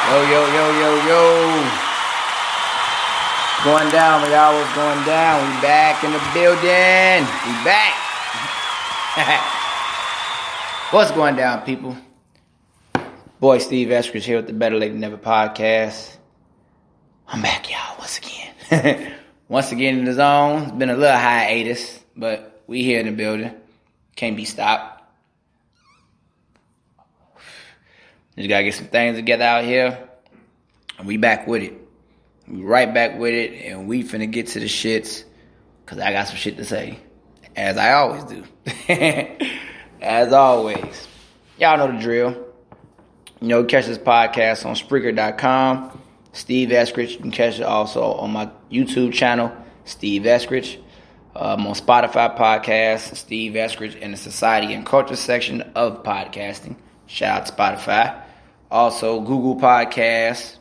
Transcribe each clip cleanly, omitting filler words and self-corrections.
Yo, yo, yo, yo, yo. Going down, y'all. What's going down? We back in the building. We back. What's going down, people? Boy, Steve Eskridge here with the Better Late Than Never podcast. I'm back, y'all, once again. Once again in the zone. It's been a little hiatus, but we here in the building. Can't be stopped. Just gotta get some things together out here. And we back with it. We right back with it, and we finna get to the shits, because I got some shit to say. As I always do. As always. Y'all know the drill. You know, catch this podcast on Spreaker.com. Steve Eskridge. You can catch it also on my YouTube channel, Steve Eskridge. I'm on Spotify podcast, Steve Eskridge, in the Society and Culture section of podcasting. Shout out to Spotify. Also, Google Podcasts.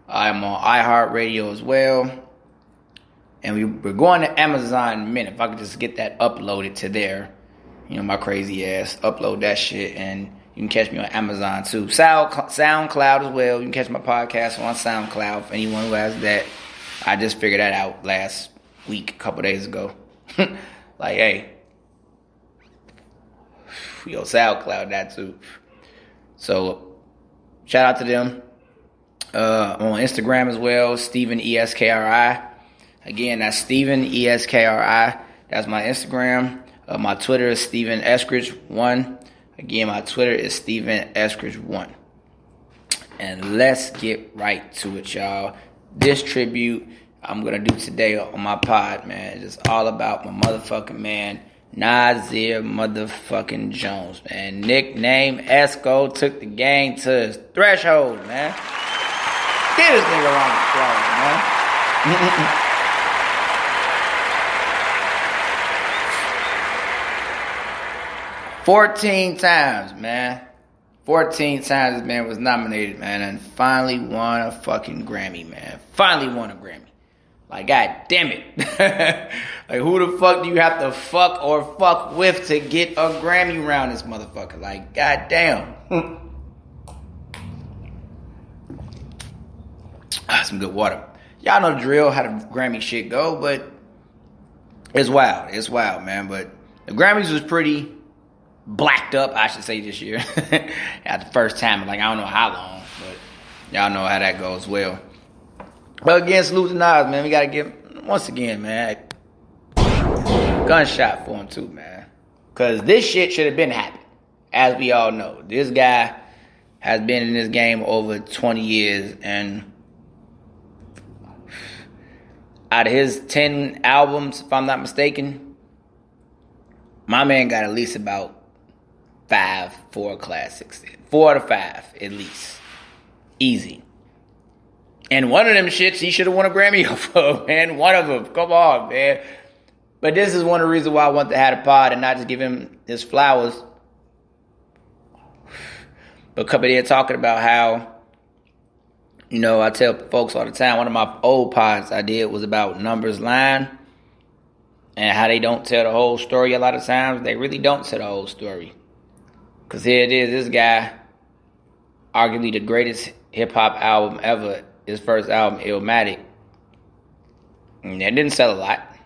I'm on iHeartRadio as well. And we're going to Amazon in a minute. If I could just get that uploaded to there. You know, my crazy ass. Upload that shit, and you can catch me on Amazon too. SoundCloud as well. You can catch my podcast on SoundCloud for anyone who has that. I just figured that out last week, a couple days ago. Like, hey. Yo, SoundCloud that too. So, shout out to them. On Instagram as well, Stephen ESKRI. Again, that's Stephen ESKRI. That's my Instagram. My Twitter is Stephen Eskridge1. Again, my Twitter is Stephen Eskridge1. And let's get right to it, y'all. This tribute I'm gonna do today on my pod, man, it's all about my motherfucking man, Nasir motherfucking Jones, man. Nickname Esco took the game to his threshold, man. Get this nigga around the applause, man. 14 times, man. 14 times this man was nominated, man, and finally won a fucking Grammy, man. Finally won a Grammy. Like, god damn it. Like, who the fuck do you have to fuck or fuck with to get a Grammy around this motherfucker? Like, god damn. Some good water. Y'all know the drill, how the Grammy shit go, but it's wild. It's wild, man. But the Grammys was pretty blacked up, I should say, this year. At the first time, like, I don't know how long, but y'all know how that goes well. But again, salute to Nas, man. We gotta give, once again, man, gunshot for him too, man. Because this shit should have been happening, as we all know. This guy has been in this game over 20 years, and out of his 10 albums, if I'm not mistaken, my man got at least about 4 classics. 4 out of 5, at least. Easy. And one of them shits he should have won a Grammy for, man. One of them. Come on, man. But this is one of the reasons why I want to have a pod and not just give him his flowers. But a couple of talking about how, you know, I tell folks all the time, one of my old pods I did was about Numbers Line and how they don't tell the whole story a lot of times. They really don't tell the whole story. Because here it is, this guy, arguably the greatest hip-hop album ever, his first album, Illmatic. And that didn't sell a lot.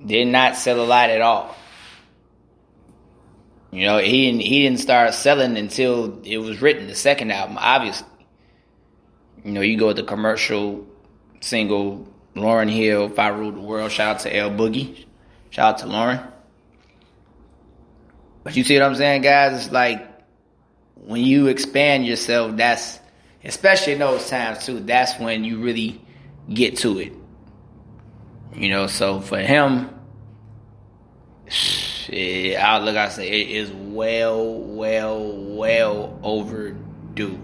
Did not sell a lot at all. You know, he didn't start selling until it was written, the second album, obviously. You know, you go with the commercial single, Lauryn Hill, If I Ruled the World. Shout out to L Boogie. Shout out to Lauren. But you see what I'm saying, guys? It's like, when you expand yourself, that's, especially in those times too, that's when you really get to it. You know, so for him, I say it is well overdue.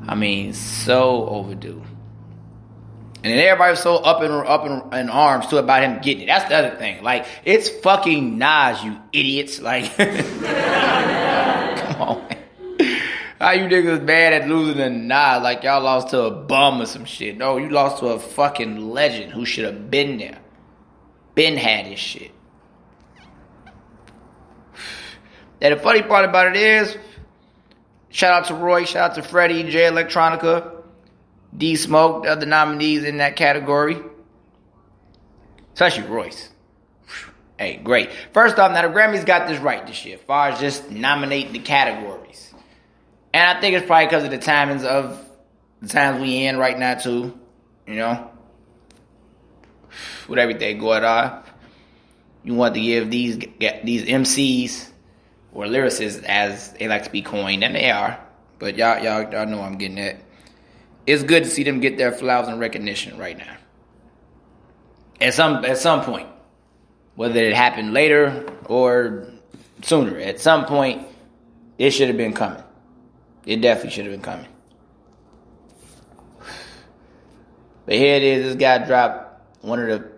I mean, so overdue. And then everybody was so up in arms too about him getting it. That's the other thing. Like, it's fucking Nas, you idiots. Like, come on, man. How you niggas mad at losing to Nas? Like, y'all lost to a bum or some shit. No, you lost to a fucking legend who should have been there. Been had his shit. And the funny part about it is, Shout out to Roy, shout out to Freddie, J Electronica, D Smoke, the other nominees in that category. Especially Royce. Hey, great. First off, now the Grammys got this right this year, as far as just nominating the categories. And I think it's probably because of the timings of the times we in right now too. You know? With everything going on. You want to give these MCs or lyricists, as they like to be coined, and they are. But y'all know I'm getting at. It's good to see them get their flowers and recognition right now. At some point. Whether it happened later or sooner. At some point, it should have been coming. It definitely should have been coming. But here it is. This guy dropped one of the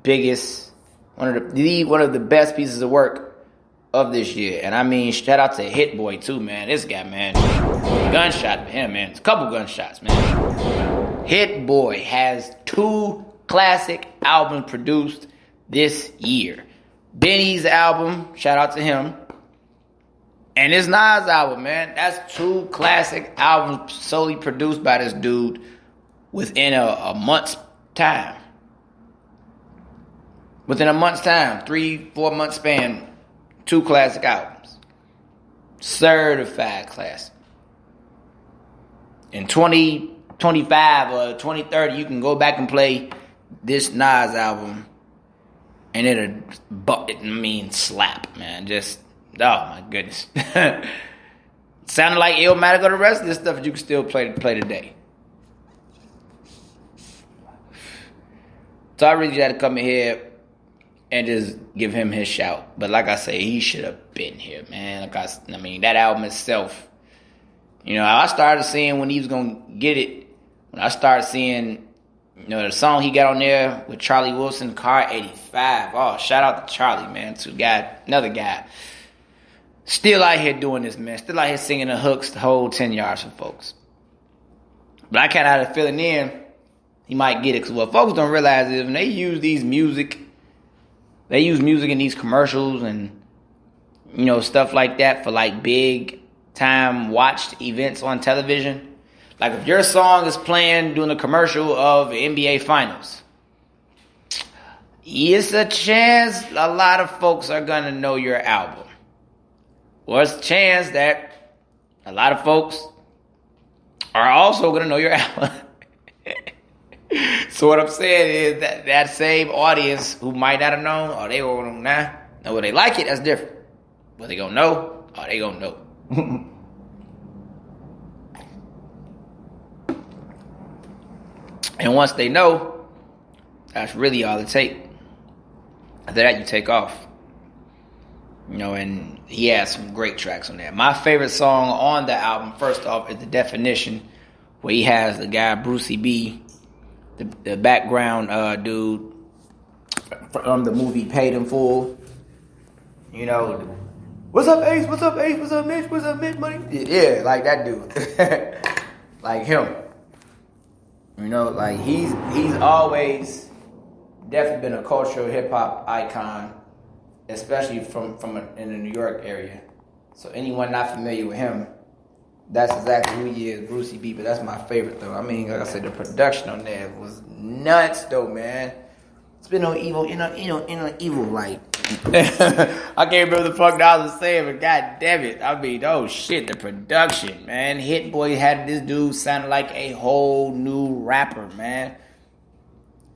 biggest, one of the best pieces of work of this year. And I mean, shout out to Hit Boy too, man. This guy, man. Gunshot for him, man. It's a couple gunshots, man. Hit Boy has 2 classic albums produced this year. Benny's album, shout out to him. And his Nas album, man. That's 2 classic albums solely produced by this dude within a month's time. Within a month's time, 3-4 month span, 2 classic albums. Certified classic. In 2025 or 2030, you can go back and play this Nas album and it'll slap, man. Just, oh my goodness. Sounded like Illmatic or the rest of this stuff that you can still play today. So I really had to come in here and just give him his shout. But like I say, he should have been here, man. That album itself. You know, I started seeing when he was going to get it. When I started seeing, you know, the song he got on there with Charlie Wilson, Car 85. Oh, shout out to Charlie, man. Another guy. Still out here doing this, man. Still out here singing the hooks the whole 10 yards for folks. But I kind of had a feeling then he might get it. Because what folks don't realize is when they use music in these commercials and, you know, stuff like that for like big time watched events on television. Like if your song is playing during the commercial of the NBA Finals, it's a chance a lot of folks are going to know your album. Or it's a chance that a lot of folks are also going to know your album. So what I'm saying is that same audience who might not have known, or they will now know whether they like it, that's different. Whether they going to know, or they going to know. And once they know, that's really all it takes. After that, you take off. You know, and he has some great tracks on there. My favorite song on the album, first off, is The Definition, where he has the guy, Brucey B., the background dude from the movie Paid in Full. You know, what's up, Ace? What's up, Ace? What's up, Mitch? What's up, Mitch, money? Yeah, like that dude. Like him. You know, like he's always definitely been a cultural hip hop icon, especially in the New York area. So anyone not familiar with him, that's exactly who he is, Brucey B. But that's my favorite though. I mean, like I said, the production on there was nuts though, man. It's been no evil, evil like. I can't remember the fuck that I was saying, but god damn it. I mean, oh shit, the production, man. Hit Boy had this dude sound like a whole new rapper, man.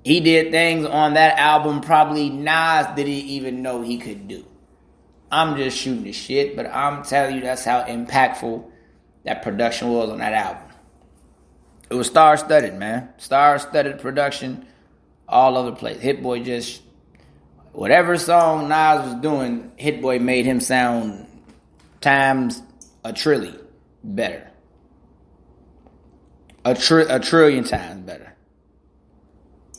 He did things on that album probably Nas didn't even know he could do. I'm just shooting the shit, but I'm telling you that's how impactful that production was on that album. It was star-studded, man. Star-studded production all over the place. Hit Boy just... Whatever song Nas was doing, Hit Boy made him sound times a trillion better. A trillion times better.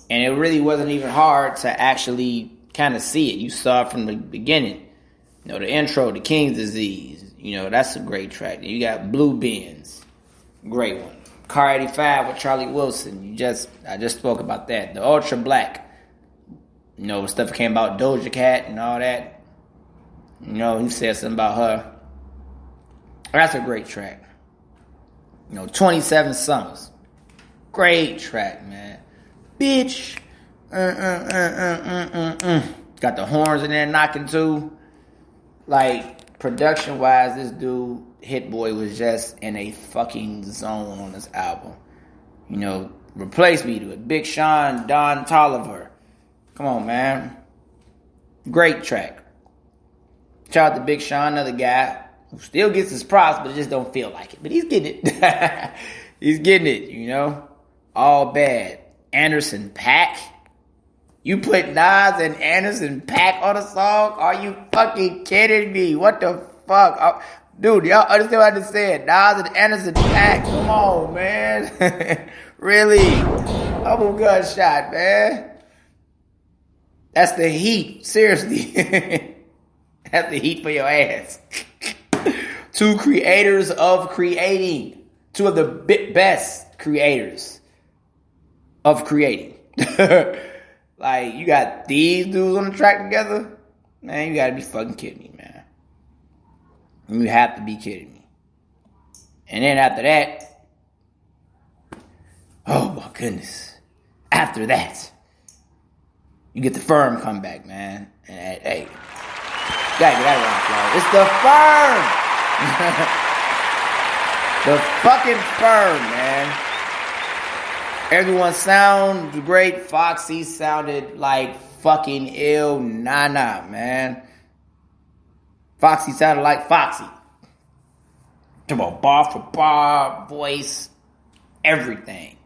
And it really wasn't even hard to actually kind of see it. You saw it from the beginning. You know, the intro, The King's Disease. You know, that's a great track. You got Blue Benz. Great one. Car 85 with Charlie Wilson. I just spoke about that. The Ultra Black. You know, stuff came about Doja Cat and all that. You know, he said something about her. That's a great track. 27 Summers. Great track, man. Bitch. Got the horns in there knocking too. Like, production-wise, this dude, Hit Boy, was just in a fucking zone on this album. Replace Me with Big Sean, Don Toliver. Come on, man. Great track. Shout out to Big Sean, another guy who still gets his props, but it just don't feel like it. But he's getting it. He's getting it, All Bad. Anderson .Paak. You put Nas and Anderson .Paak on a song? Are you fucking kidding me? What the fuck? Dude, y'all understand what I just said? Nas and Anderson .Paak. Come on, man. Really? Double gunshot, man. That's the heat. Seriously. That's the heat for your ass. Two creators of creating. Two of the best creators of creating. Like, you got these dudes on the track together? Man, you gotta be fucking kidding me, man. You have to be kidding me. And then after that, oh my goodness. After that, you get the Firm comeback, man. And hey, you gotta get that right, y'all. It's the Firm. The fucking Firm, man. Everyone sounds great. Foxy sounded like fucking ill Nana, man. Foxy sounded like Foxy. Come on, bar for bar, voice, everything.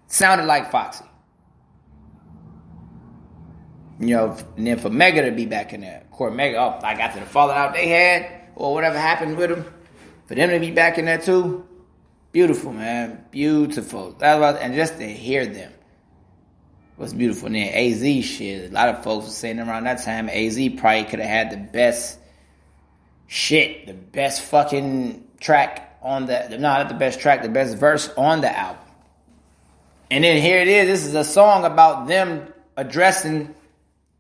Sounded like Foxy. And then for Mega to be back in there. Of course, Mega, after the falling out they had, or whatever happened with them, for them to be back in there too, beautiful, man. Beautiful. And just to hear them was beautiful. And then AZ shit. A lot of folks were saying around that time, AZ probably could have had the best shit, the best fucking track on not the best track, the best verse on the album. And then here it is. This is a song about them addressing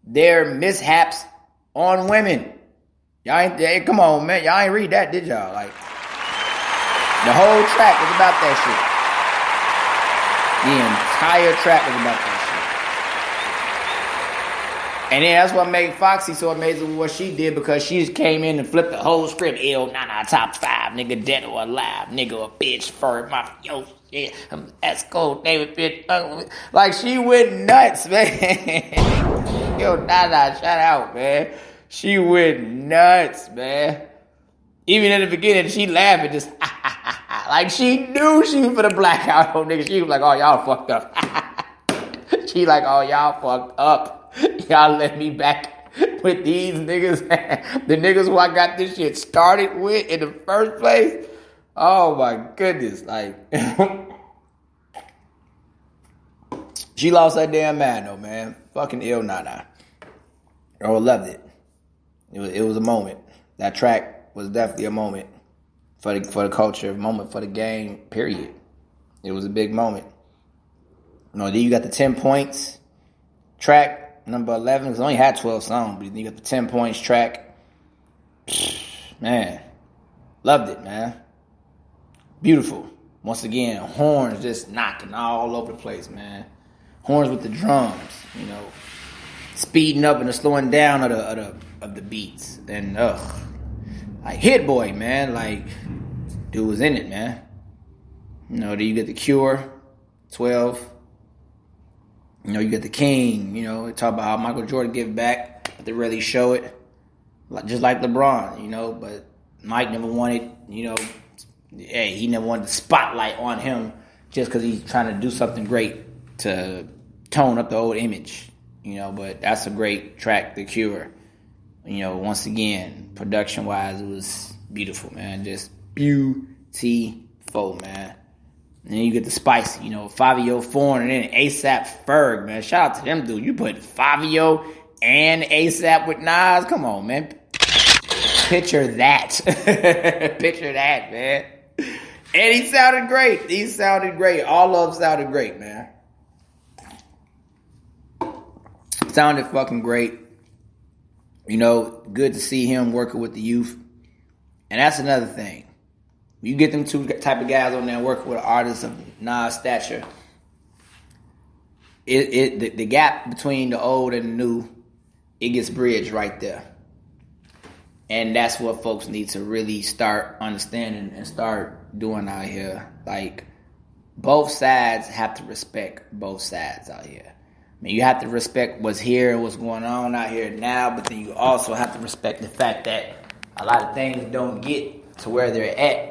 their mishaps on women. Y'all ain't, come on, man. Y'all ain't read that, did y'all? Like, the whole track is about that shit. The entire track is about that shit. And then that's what made Foxy so amazing with what she did, because she just came in and flipped the whole script. Nana, top 5, nigga, dead or alive, nigga, a bitch, fur, mafioso, shit, Esco, David, bitch. Like, she went nuts, man. Nana, shout out, man. She went nuts, man. Even in the beginning, she laughed and just, like, she knew she was for the blackout on niggas. She was like, oh, y'all fucked up. She like, oh, y'all fucked up. Y'all let me back with these niggas. The niggas who I got this shit started with in the first place. Oh, my goodness. Like, she lost her damn man, though, man. Fucking ill nana. Oh, loved it. It was a moment. That track was definitely a moment for the culture, a moment for the game, period. It was a big moment. Then you got the 10 points track, number 11, because it only had 12 songs, but you got the 10 points track. Man, loved it, man. Beautiful. Once again, horns just knocking all over the place, man. Horns with the drums, speeding up and the slowing down of the beats. And like Hit Boy, man, like dude was in it, man. Then you get the Cure, 12. You get the King. They talk about how Michael Jordan give back, but they really show it, just like LeBron. But Mike never wanted, he never wanted the spotlight on him just because he's trying to do something great to tone up the old image. But that's a great track, The Cure. Once again, production-wise, it was beautiful, man. Just beautiful, man. And then you get the spicy, Fabio Foreign and then ASAP Ferg, man. Shout out to them, dude. You put Fabio and ASAP with Nas. Come on, man. Picture that. Picture that, man. And he sounded great. All of them sounded great, man. Sounded fucking great. Good to see him working with the youth. And that's another thing. You get them two type of guys on there working with artists of Nas stature. The gap between the old and the new, it gets bridged right there. And that's what folks need to really start understanding and start doing out here. Like, both sides have to respect both sides out here. I mean, you have to respect what's here and what's going on out here now, but then you also have to respect the fact that a lot of things don't get to where they're at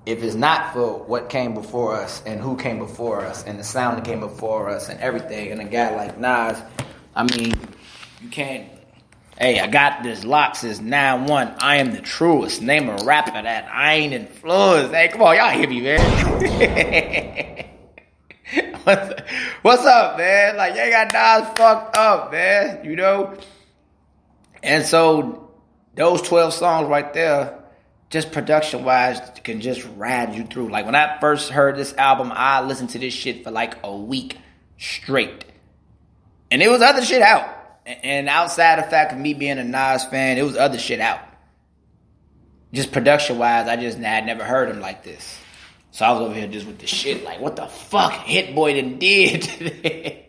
if it's not for what came before us and who came before us and the sound that came before us and everything. And a guy like Nas, I mean, you can't... Hey, I got this lock since 9-1. I am the truest. Name a rapper that I ain't influenced. Hey, come on, y'all hear me, man. What's up, man? Like, you ain't got Nas fucked up, man. You know? And so, those 12 songs right there, just production-wise, can just ride you through. Like, when I first heard this album, I listened to this shit for like a week straight. And there was other shit out. And outside the fact of me being a Nas fan, it was other shit out. Just production-wise, I just had never heard him like this. So I was over here just with the shit, like, what the fuck Hit Boy done did today?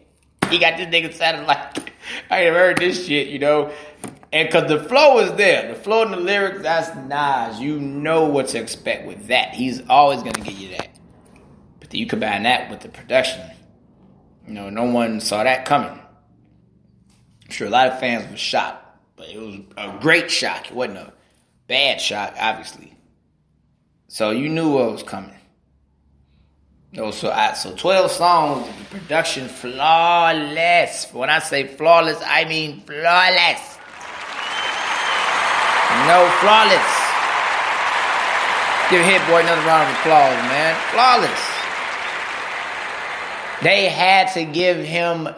He got this nigga sounding like, I ain't never heard this shit, you know? And because the flow is there. The flow and the lyrics, that's Nas. You know what to expect with that. He's always going to give you that. But then you combine that with the production. You know, no one saw that coming. I'm sure a lot of fans were shocked, but it was a great shock. It wasn't a bad shock, obviously. So you knew what was coming. No, so 12 songs, the production flawless. When I say flawless, I mean flawless. No, flawless. Give Hit Boy another round of applause, man. Flawless. They had to give him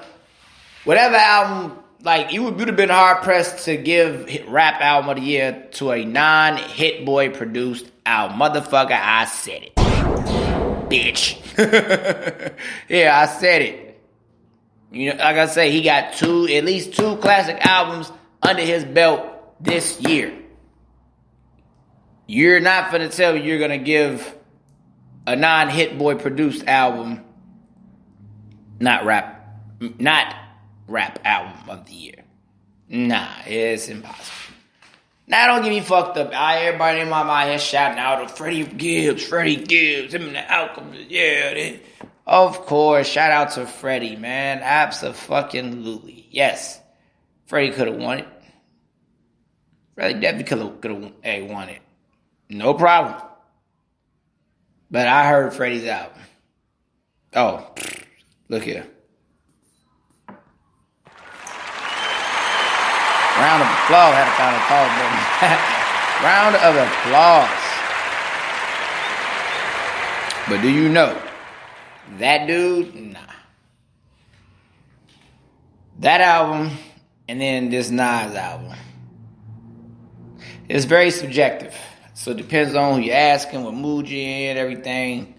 whatever album. Like, you would have been hard-pressed to give Rap Album of the Year to a non-Hit Boy produced album. Motherfucker, I said it. Bitch. Yeah, I said it. You know, like I say, he got at least two classic albums under his belt this year. You're not finna tell me you're gonna give a non-Hit Boy produced album not rap album of the year. Nah, it's impossible. Now, don't get me fucked up. Everybody in my mind is shouting out Freddie Gibbs, him and the Alchemist. Yeah, of course. Shout out to Freddie, man. Abso-fucking-lutely. Yes. Freddie could have won it. Freddie definitely could have won it. No problem. But I heard Freddie's album. Oh, look here. Round of applause. Had to find a pause button. Round of applause. But do you know that dude? Nah. That album and then this Nas album. It's very subjective. So it depends on who you're asking, what mood you're in, everything.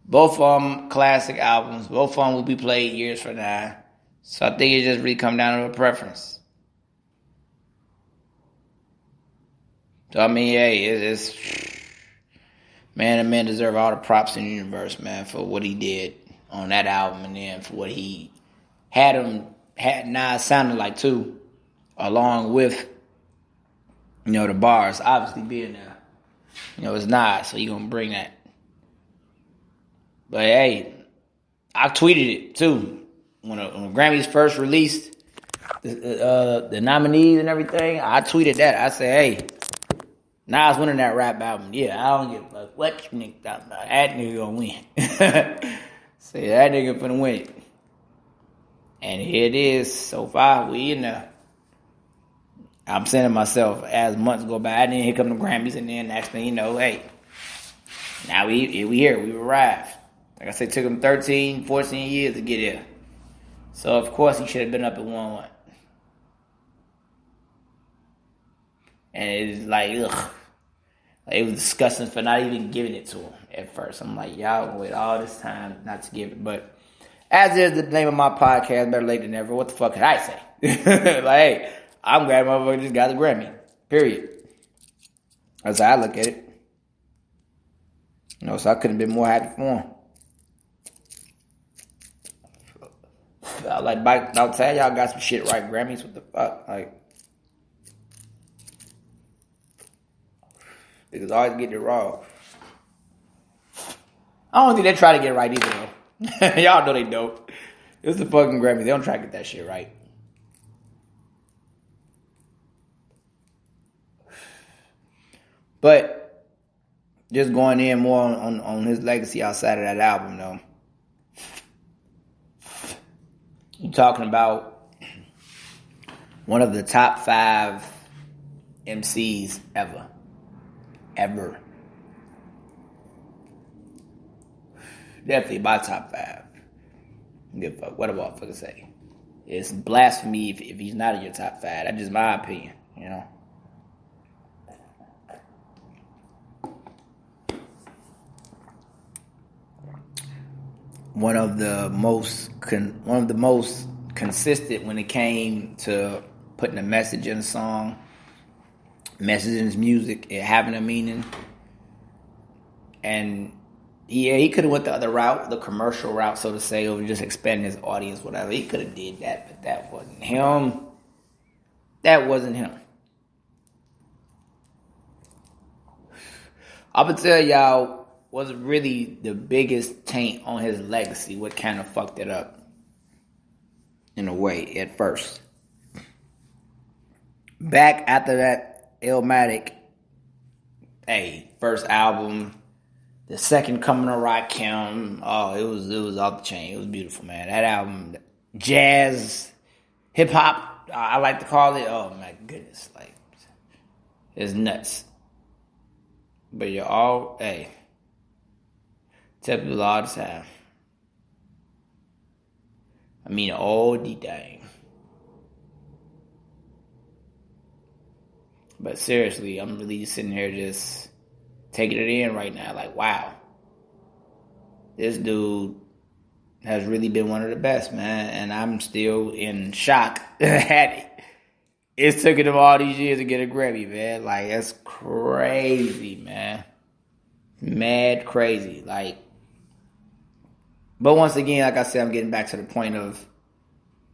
Both of them classic albums. Both of them will be played years from now. So I think it just really come down to a preference. So, I mean, hey, it's man, the man deserve all the props in the universe, man, for what he did on that album and then for what he had Nas sounding like, too, along with, you know, the bars obviously being there. You know, it's Nas, so he gonna bring that. But, hey, I tweeted it, too. When the Grammys first released the nominees and everything, I tweeted that. I said, hey, Nas winning that rap album. Yeah, I don't give a fuck what you nigga talking about. That nigga gonna win. Say that nigga finna win it. And here it is. So far, we in there. I'm saying to myself, as months go by, and then here come the Grammys, and then next thing you know, hey, now we here. We arrived. Like I said, it took him 13, 14 years to get here. So, of course, he should have been up at 1-1. And it's like, ugh. It was disgusting for not even giving it to him at first. I'm like, y'all gonna wait all this time not to give it. But as is the name of my podcast, better late than never. What the fuck could I say? Like, hey, I'm glad motherfucker just got the Grammy. Period. That's how I look at it. So I couldn't have been more happy for him. I'll tell y'all got some shit right. Grammys, what the fuck? Like, because I always get it wrong. I don't think they try to get it right either, though. Y'all know they don't. It's the fucking Grammys. They don't try to get that shit right. But just going in more on his legacy outside of that album, though. You're talking about one of the top 5 MCs ever. Ever. Definitely my top 5. Give a fuck what a motherfucker say. It's blasphemy if he's not in your top 5. That's just my opinion, One of the most consistent when it came to putting a message in a song, message in his music, it having a meaning. And yeah, he could have went the other route, the commercial route, so to say, or just expanding his audience, whatever. He could have did that, but that wasn't him. That wasn't him. I'm gonna tell y'all was really the biggest taint on his legacy, what kind of fucked it up in a way at first. Back after that Illmatic, first album, the second coming of Rakim, it was off the chain. It was beautiful, man. That album, jazz, hip hop, I like to call it. Oh my goodness, like it's nuts. But you're all, tell people all the time. I mean, all the time. But seriously, I'm really sitting here just taking it in right now. Like, wow. This dude has really been one of the best, man. And I'm still in shock at it. It's taken him all these years to get a Grammy, man. Like, that's crazy, man. Mad crazy. Like, but once again, like I said, I'm getting back to the point of,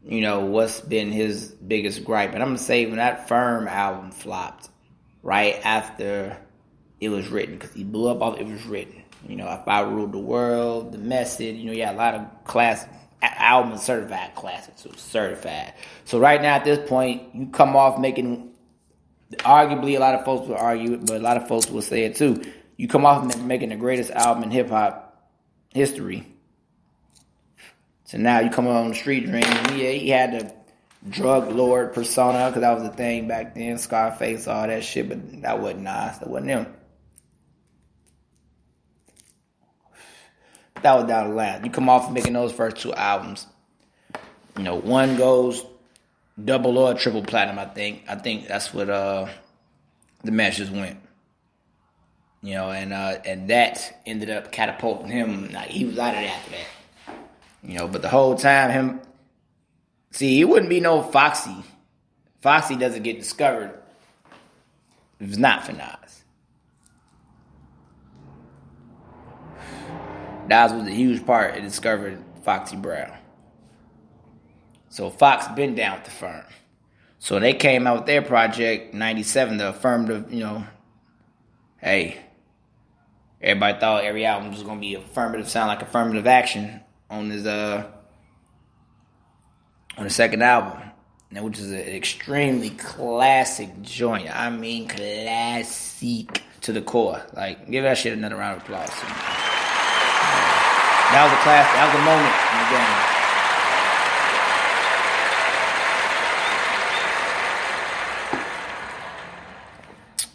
what's been his biggest gripe. And I'm going to say when that Firm album flopped, right after it was written, because he blew up off it was written. If I Ruled the World, The Message, a lot of classic albums, certified classics, so certified. So right now at this point, you come off making, arguably a lot of folks will argue it, but a lot of folks will say it too. You come off making the greatest album in hip-hop history. So now you come on the street dream. Yeah, he had the drug lord persona, because that was the thing back then. Scarface, all that shit, but that wasn't Nas. That wasn't him. That was down the line. You come off making those first 2 albums. One goes double or triple platinum, I think. I think that's what the Meshes went. And that ended up catapulting him. Like, he was out of there after that. But the whole time, he wouldn't be no Foxy. Foxy doesn't get discovered if it's not for Nas. Nas was a huge part in discovering Foxy Brown. So Fox been down with the Firm. So they came out with their project, 97, the affirmative, everybody thought every album was going to be affirmative, sound like affirmative action on his, on the second album, which is an extremely classic joint. I mean, classic to the core. Like, give that shit another round of applause. That was a classic. That was a moment in the game.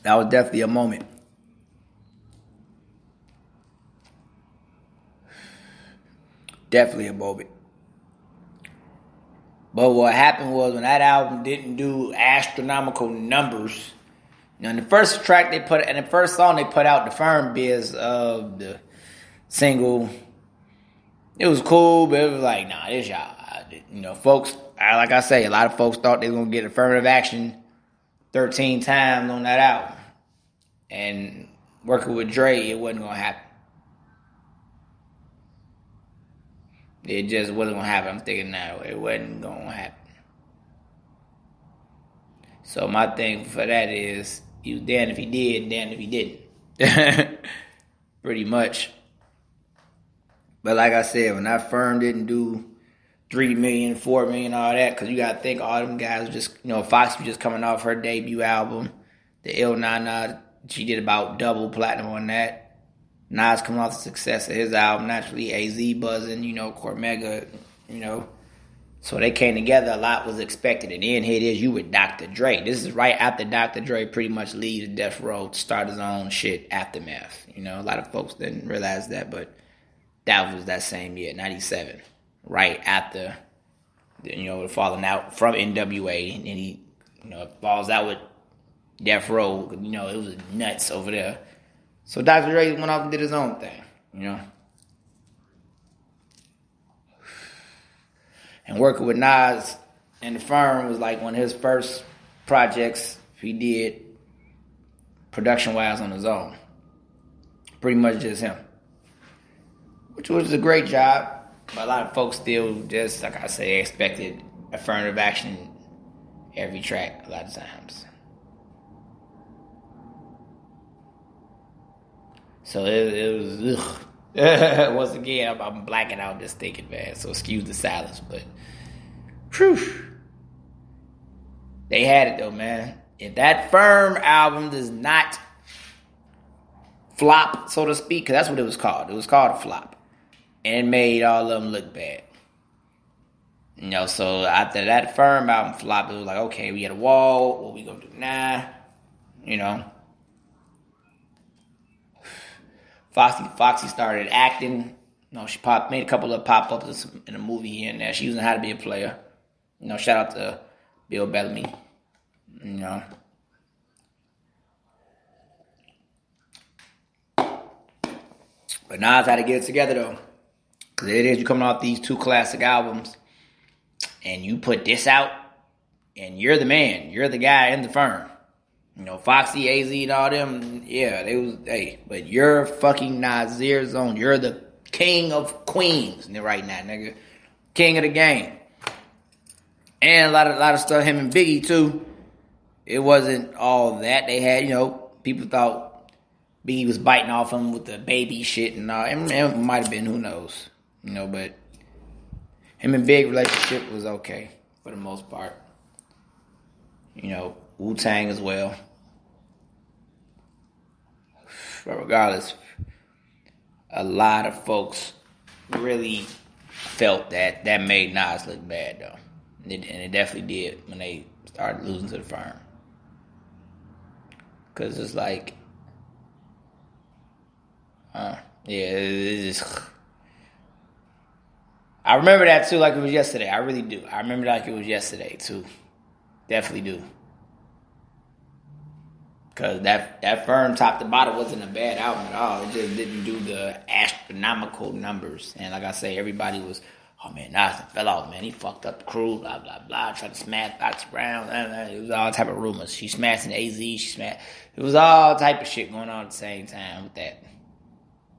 That was definitely a moment. Definitely a moment. But what happened was when that album didn't do astronomical numbers, in the first track and the first song they put out, the Firm Biz of the single, it was cool, but it was like, nah, this y'all. Folks, like I say, a lot of folks thought they were going to get affirmative action 13 times on that album. And working with Dre, it wasn't going to happen. It just wasn't gonna happen. I'm thinking now it wasn't gonna happen. So my thing for that is, he was damned if he did, damned if he didn't. Pretty much. But like I said, when that firm didn't do 3 million, 4 million, all that, because you gotta think all them guys just, Foxy was just coming off her debut album, the Il Nana. She did about double platinum on that. Nas coming off the success of his album, naturally. AZ buzzing, Cormega, So they came together. A lot was expected. And then here it is, you with Dr. Dre. This is right after Dr. Dre pretty much leaves Death Row to start his own shit, Aftermath. A lot of folks didn't realize that, but that was that same year, 97. Right after, the falling out from NWA. And then he, falls out with Death Row. It was nuts over there. So Dr. Dre went off and did his own thing, And working with Nas and the firm was like one of his first projects he did production-wise on his own. Pretty much just him. Which was a great job. But a lot of folks still just, like I say, expected affirmative action every track a lot of times. So it was, ugh. Once again, I'm blacking out just thinking, man. So excuse the silence, but whew. They had it though, man. If that Firm album does not flop, so to speak, because that's what it was called. It was called a flop. And it made all of them look bad. So after that Firm album flop, it was like, okay, we got a wall. What we gonna do now? Foxy started acting. She made a couple of pop-ups in a movie here and there. She was in How to Be a Player. Shout out to Bill Bellamy. But Nas had to get it together though. Because it is, you coming off these 2 classic albums and you put this out and you're the man. You're the guy in the firm. Foxy, AZ, and all them, yeah, they was, hey, but you're fucking Nasir Zone. You're the king of queens right now, nigga. King of the game. And a lot of stuff, him and Biggie, too. It wasn't all that. They had, people thought Biggie was biting off him with the baby shit and all. It might have been, who knows. But him and Big relationship was okay for the most part. Wu-Tang as well. But regardless, a lot of folks really felt that made Nas look bad, though. And it definitely did when they started losing to the firm. Because it's like, it's just... I remember that, too, like it was yesterday. I really do. I remember like it was yesterday, too. Definitely do. Because that Firm top to bottom wasn't a bad album at all. It just didn't do the astronomical numbers. And like I say, everybody was, oh man, Nas fell off, man. He fucked up the crew, blah, blah, blah. Tried to smash Foxy Brown. It was all type of rumors. She smashing AZ. It was all type of shit going on at the same time with that.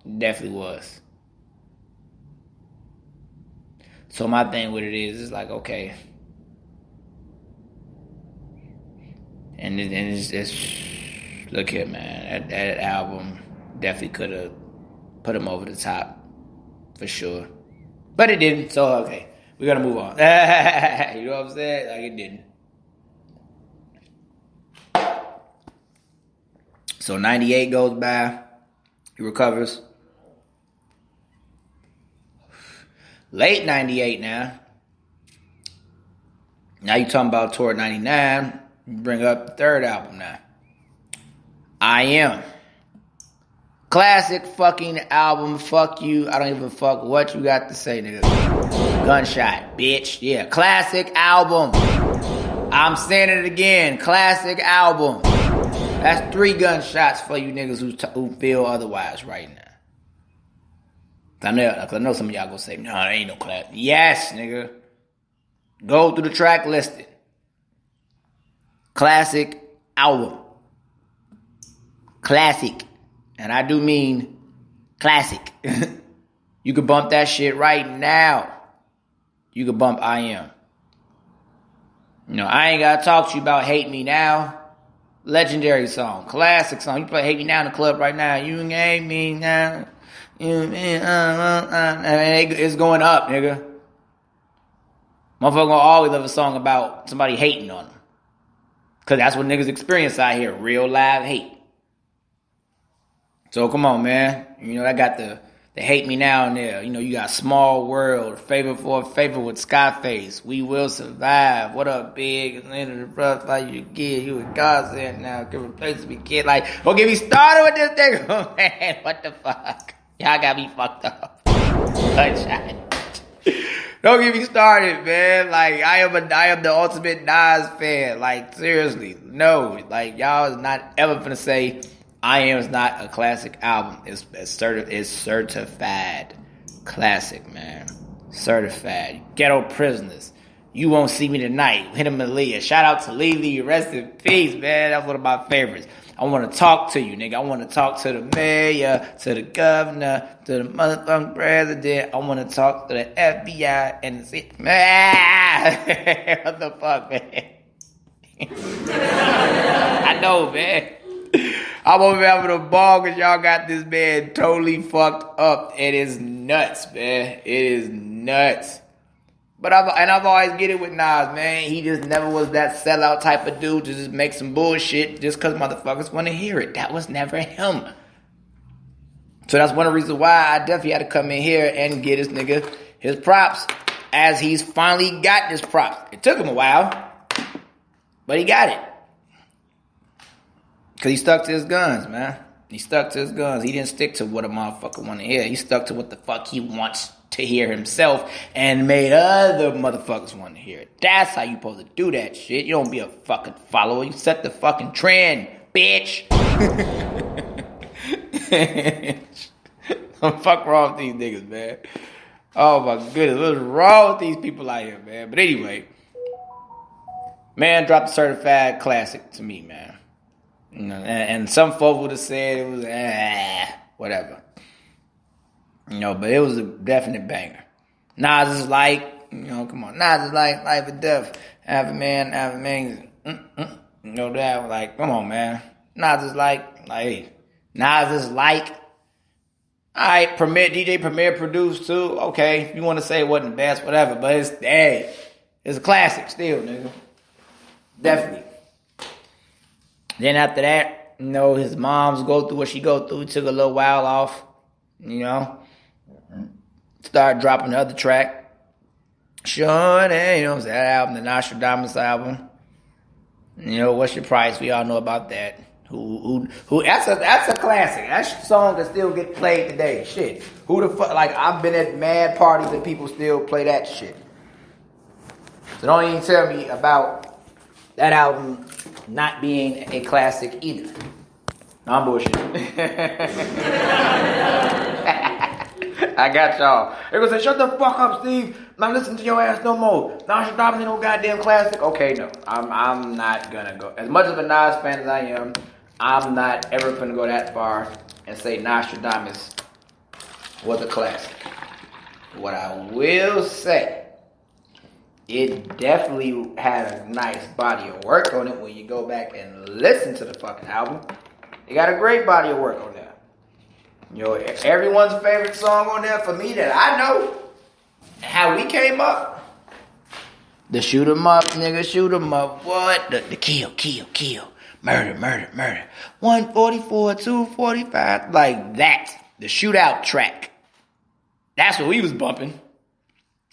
It definitely was. So my thing with it is like, okay. And it's look here, man. That album definitely could have put him over the top for sure, but it didn't. So okay, we gotta move on. You know what I'm saying? Like it didn't. So 98 goes by. He recovers. Late 98 now. Now you talking about Tour 99. You bring up the third album now. I Am. Classic fucking album. Fuck you. I don't even fuck what you got to say, nigga. Gunshot, bitch. Yeah, classic album. I'm saying it again. Classic album. That's 3 gunshots for you niggas who feel otherwise right now. I know some of y'all gonna say, no, there ain't no class. Yes, nigga. Go through the track listing. Classic album. Classic. And I do mean classic. You could bump that shit right now. You could bump I Am. I ain't gotta talk to you about Hate Me Now. Legendary song, classic song. You play Hate Me Now in the club right now. You hate me now. It's going up, nigga. Motherfucker gonna always love a song about somebody hating on them. Cause that's what niggas experience out here. Real live hate. So come on, man. I got the Hate Me Now in there. You got Small World, Favor for a Favor with Skyface. We Will Survive. What up, Big? It's the end of the rough like you get. You with God's there now. Give a place to be kid. Like, don't get me started with this thing. Oh, man, what the fuck? Y'all got me fucked up. Don't get me started, man. Like, I am the ultimate Nas fan. Like, seriously. No. Like, y'all is not ever finna say I Am is not a classic album. It's certified classic, man. Certified. Ghetto Prisoners. You Won't See Me Tonight. Hit him Aaliyah. Shout out to Lily. Rest in peace, man. That's one of my favorites. I want to talk to you, nigga. I want to talk to the mayor, to the governor, to the motherfucking president. I want to talk to the FBI and the man. What the fuck, man? I know, man. I'm over having a ball because y'all got this man totally fucked up. It is nuts, man. It is nuts. But I've always get it with Nas, man. He just never was that sellout type of dude to just make some bullshit just because motherfuckers want to hear it. That was never him. So that's one of the reasons why I definitely had to come in here and get this nigga his props, as he's finally got his props. It took him a while, but he got it. Because he stuck to his guns, man. He stuck to his guns. He didn't stick to what a motherfucker want to hear. He stuck to what the fuck he wants to hear himself and made other motherfuckers want to hear it. That's how you supposed to do that shit. You don't be a fucking follower. You set the fucking trend, bitch. What the fuck wrong with these niggas, man? Oh my goodness, what's wrong with these people out here, man? But anyway, man dropped a certified classic to me, man. And some folks would have said it was whatever. But it was a definite banger. Nas is like, come on. Nas is like Life or Death. Half a man. No doubt. Like, come on, man. Nas is like, alright, DJ Premier produced too. Okay, if you want to say it wasn't the best, whatever. But it's a classic still, nigga. Definitely. Then after that, his mom's go through what she go through. He took a little while off, Started dropping the other track. Sure, that album, the Nostradamus album. What's Your Price? We all know about that. Who? That's a classic. That song can still get played today. Shit. Who the fuck? Like, I've been at mad parties and people still play that shit. So don't even tell me about that album not being a classic either. No, I'm bullshitting. I got y'all. They're gonna say, shut the fuck up, Steve. I'm not listening to your ass no more. Nostradamus ain't no goddamn classic. Okay, no. I'm not gonna go. As much of a Nas fan as I am, I'm not ever gonna go that far and say Nostradamus was a classic. What I will say, it definitely had a nice body of work on it when you go back and listen to the fucking album. It got a great body of work on there. Everyone's favorite song on there for me that I know, how we came up. The shoot 'em up, nigga, shoot 'em up. What? The kill. Murder. 144, 245. Like that. The shootout track. That's what we was bumping.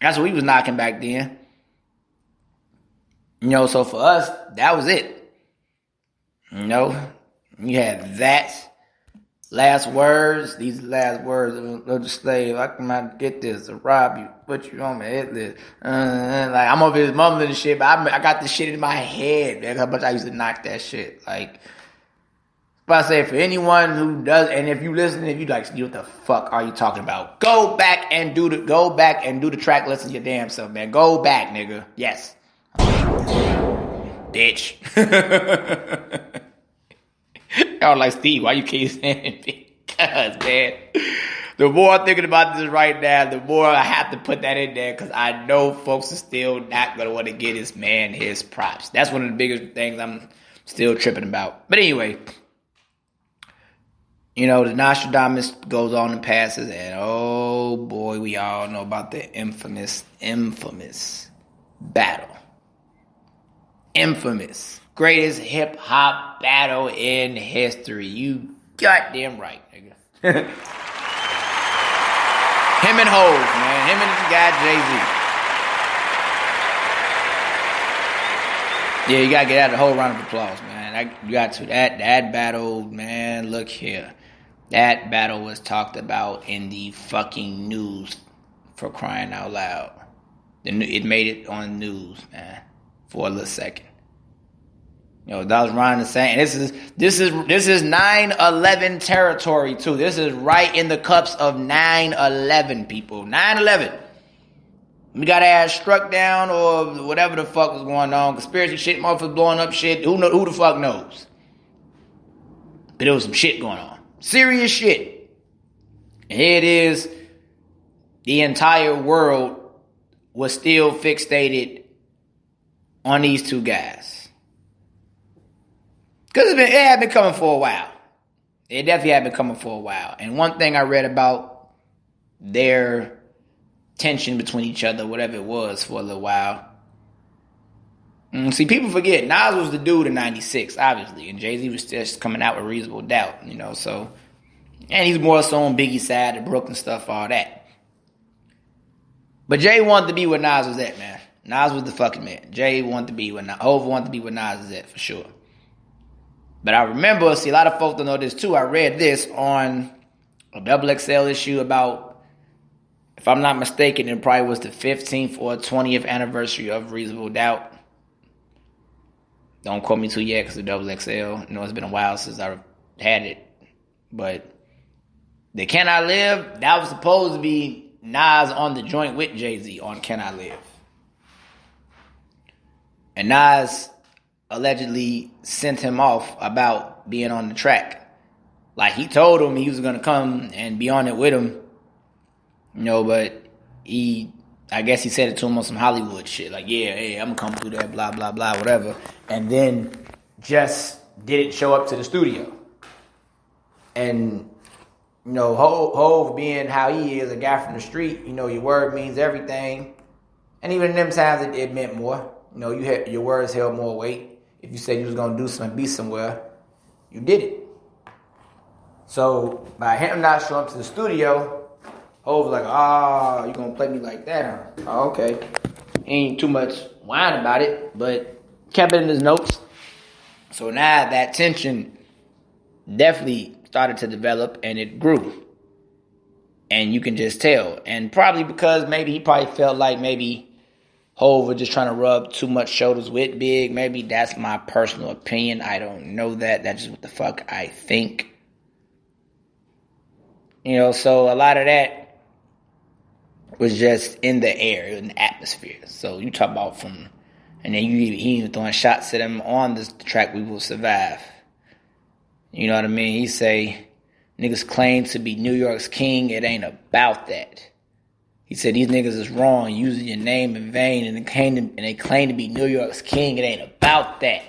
That's what we was knocking back then. So for us, that was it. You had that. Last words. These last words of the slave. I come out to get this, to rob you, put you on my hit list. Like, I'm over here mumbling and shit, but I got this shit in my head, man. How much I used to knock that shit. Like, but I say, for anyone who does, and if you listen, if you like, what the fuck are you talking about? Go back and do the track list your damn self, man. Go back, nigga. Yes. Bitch. Y'all like, Steve, why you keep saying it? Because, man, The more I'm thinking about this right now, the more I have to put that in there because I know folks are still not going to want to get his man his props. That's one of the biggest things I'm still tripping about. But anyway, you know, the Nostradamus goes on and passes, and oh boy, we all know about the infamous battle. Infamous. Greatest hip-hop battle in history. You goddamn right, nigga. Him and Hov, man. Him and the guy Jay-Z. Yeah, you gotta get out the whole round of applause, man. You got to. That battle, man, look here. That battle was talked about in the fucking news, for crying out loud. It made it on the news, man, for a little second. You know, that was Ron saying, this is 9/11 territory too. This is right in the cups of 9/11, people. 9/11. We got ass struck down or whatever the fuck was going on. Conspiracy shit, motherfuckers blowing up shit. Who the fuck knows? But there was some shit going on. Serious shit. And here it is. The entire world was still fixated on these two guys. Because it had been coming for a while. It definitely had been coming for a while. And one thing I read about their tension between each other, whatever it was, for a little while. See, people forget, Nas was the dude in 96, obviously. And Jay-Z was just coming out with Reasonable Doubt, you know, so. And he's more so on Biggie's side, the Brooklyn stuff, all that. But Jay wanted to be where Nas was at, man. Nas was the fucking man. Jay wanted to be where Nas, Hov wanted to be where Nas is at, for sure. But I remember, see, a lot of folks don't know this too. I read this on a XXL issue about, if I'm not mistaken, it probably was the 15th or 20th anniversary of Reasonable Doubt. Don't quote me too yet because of XXL. You know, it's been a while since I had it. But the Can I Live, that was supposed to be Nas on the joint with Jay-Z on Can I Live. And Nas allegedly sent him off about being on the track. Like, he told him he was going to come and be on it with him. You know, but I guess he said it to him on some Hollywood shit. Like, yeah, hey, I'm going to come through there, blah, blah, blah, whatever. And then just didn't show up to the studio. And, you know, Hov being how he is, a guy from the street, you know, your word means everything. And even in them times, it meant more. You know, your words held more weight. If you said you was going to do something, be somewhere, you did it. So, by him not showing up to the studio, Hov was like, you going to play me like that, huh? Oh, okay. He ain't too much whine about it, but kept it in his notes. So now that tension definitely started to develop, and it grew. And you can just tell. And probably because maybe he probably felt like maybe Hov was just trying to rub too much shoulders with Big. Maybe that's my personal opinion. I don't know that. That's just what the fuck I think. You know, so a lot of that was just in the air, in the atmosphere. So you talk about from, and then he even throwing shots at him on this track, We Will Survive. You know what I mean? He say, niggas claim to be New York's king. It ain't about that. He said, these niggas is wrong, using your name in vain, and they claim to be New York's king. It ain't about that.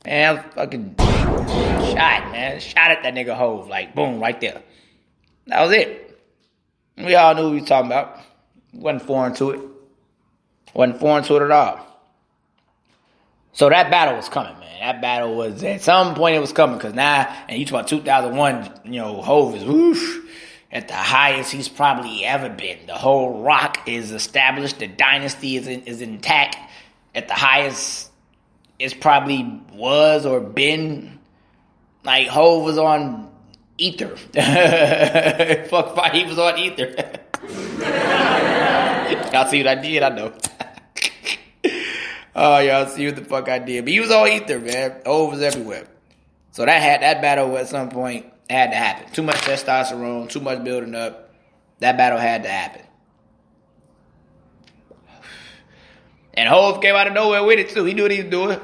Man, I fucking shot, man. Shot at that nigga Hov. Like, boom, right there. That was it. We all knew what we was talking about. Wasn't foreign to it. Wasn't foreign to it at all. So that battle was coming, man. That battle was, at some point it was coming. Because now, and you talk about 2001, you know, Hov is, whoosh, at the highest he's probably ever been. The whole rock is established. The dynasty is intact. At the highest it's probably was or been. Like, Hov was on ether. Fuck, he was on ether. Y'all see what I did? I know. Oh, y'all see what the fuck I did. But he was on ether, man. Hov was everywhere. So that battle at some point had to happen. Too much testosterone, too much building up. That battle had to happen. And Hov came out of nowhere with it too. He knew what he was doing.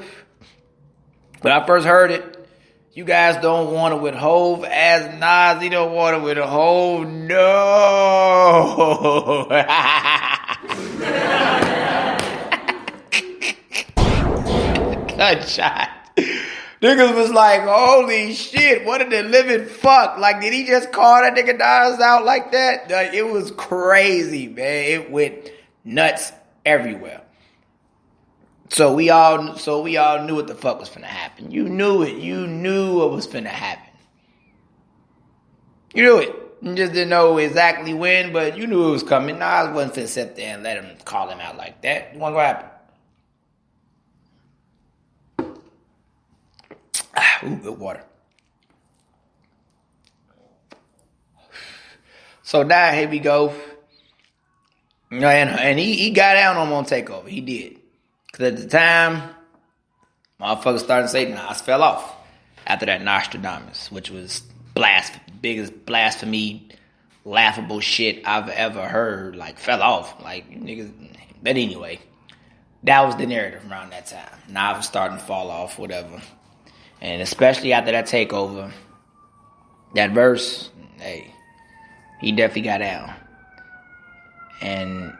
When I first heard it, You guys don't want to with Hove as Nas. He don't want to with Hove. No. Gunshot. Niggas was like, holy shit, what did the living fuck? Like, did he just call that nigga Nas out like that? Like, it was crazy, man. It went nuts everywhere. So we all knew what the fuck was finna happen. You knew it. You knew what was finna happen. You knew it. You just didn't know exactly when, but you knew it was coming. Nas wasn't finna sit there and let him call him out like that. It wasn't gonna happen. Ooh, good water. So now here we go. And he got down on Takeover. He did. Because at the time, motherfuckers started to say Nas fell off after that Nostradamus, which was biggest blasphemy, laughable shit I've ever heard. Like, fell off. Like, niggas. But anyway, that was the narrative around that time. Nas was starting to fall off, whatever. And especially after that Takeover, that verse, hey, he definitely got down. And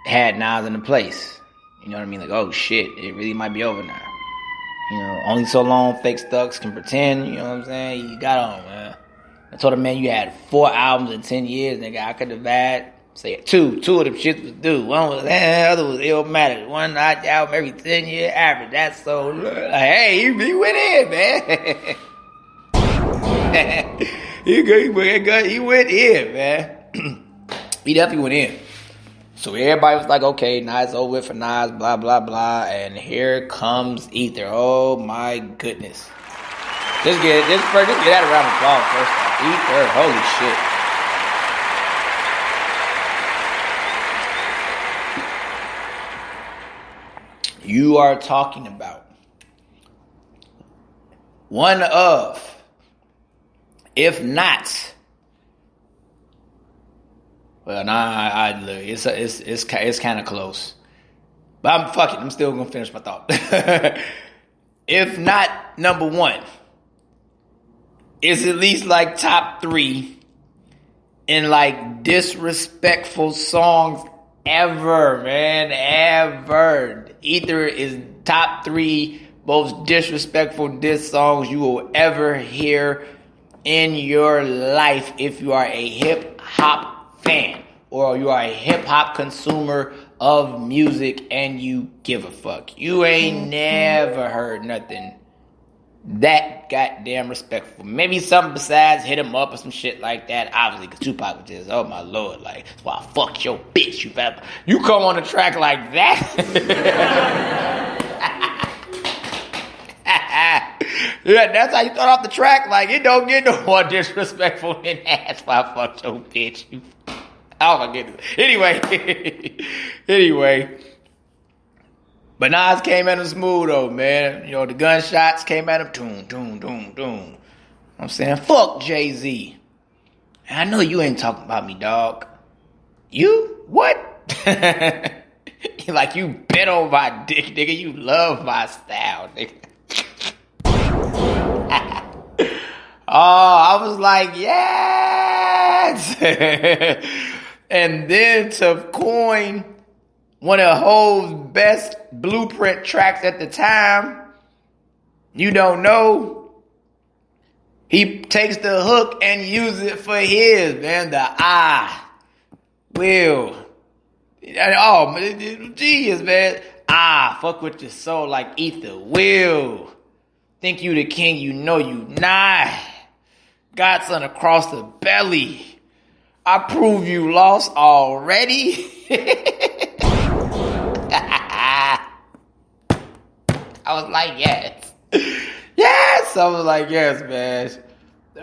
had Nas in the place. You know what I mean? Like, oh shit, it really might be over now. You know, only so long fake Stucks can pretend, you know what I'm saying? You got on, man. I told him, man, you had 4 albums in 10 years, nigga. I could have had, say, two of them shits was due. One was, the other was Illmatic. One knocked album every 10-year average. That's so, like, hey, he went in, man. he went in, man. He definitely went in. So everybody was like, okay, Nas over with for Nas, blah, blah, blah. And here comes Ether. Oh, my goodness. Just get that around the applause first off. Ether, holy shit. You are talking about one of, if not, well, nah, it's kind of close, but I'm still gonna finish my thought. If not number one, it's at least like top 3 in like disrespectful songs ever, man, ever. Ether is top 3 most disrespectful diss songs you will ever hear in your life if you are a hip hop fan or you are a hip hop consumer of music and you give a fuck. You ain't never heard nothing that goddamn respectful. Maybe something besides Hit 'Em Up or some shit like that. Obviously, because Tupac was just, oh my lord, like, that's why I fucked your bitch. You come on a track like that. Yeah, that's how you start off the track. Like, it don't get no more disrespectful than that. That's why I fucked your bitch. Oh my goodness. Anyway. But Nas came at him smooth though, man. You know, the gunshots came at him. Doom, doom, doom, doom. I'm saying, fuck Jay-Z. I know you ain't talking about me, dog. You? What? Like, you bit on my dick, nigga. You love my style, nigga. Oh, I was like, yes. And then to coin one of Hove's best blueprint tracks at the time, you don't know, he takes the hook and uses it for his, man. The I will. Oh, genius, man. Fuck with your soul like Ether will. Think you the king, you know you not. Godson across the belly. I prove you lost already. I was like, yes. Yes! I was like, yes, man.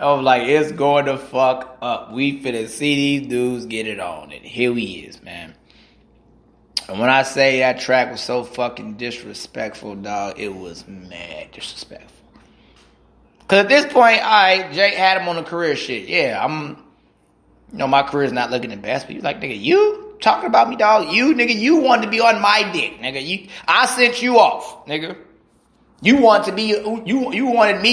I was like, it's going to fuck up. We finna see these dudes get it on. And here he is, man. And when I say that track was so fucking disrespectful, dog, it was mad disrespectful. Because at this point, Jake had him on the career shit. Yeah, my career's not looking the best. But you like, nigga, you talking about me, dog? You, nigga, you wanted to be on my dick, nigga. I sent you off, nigga. You wanted me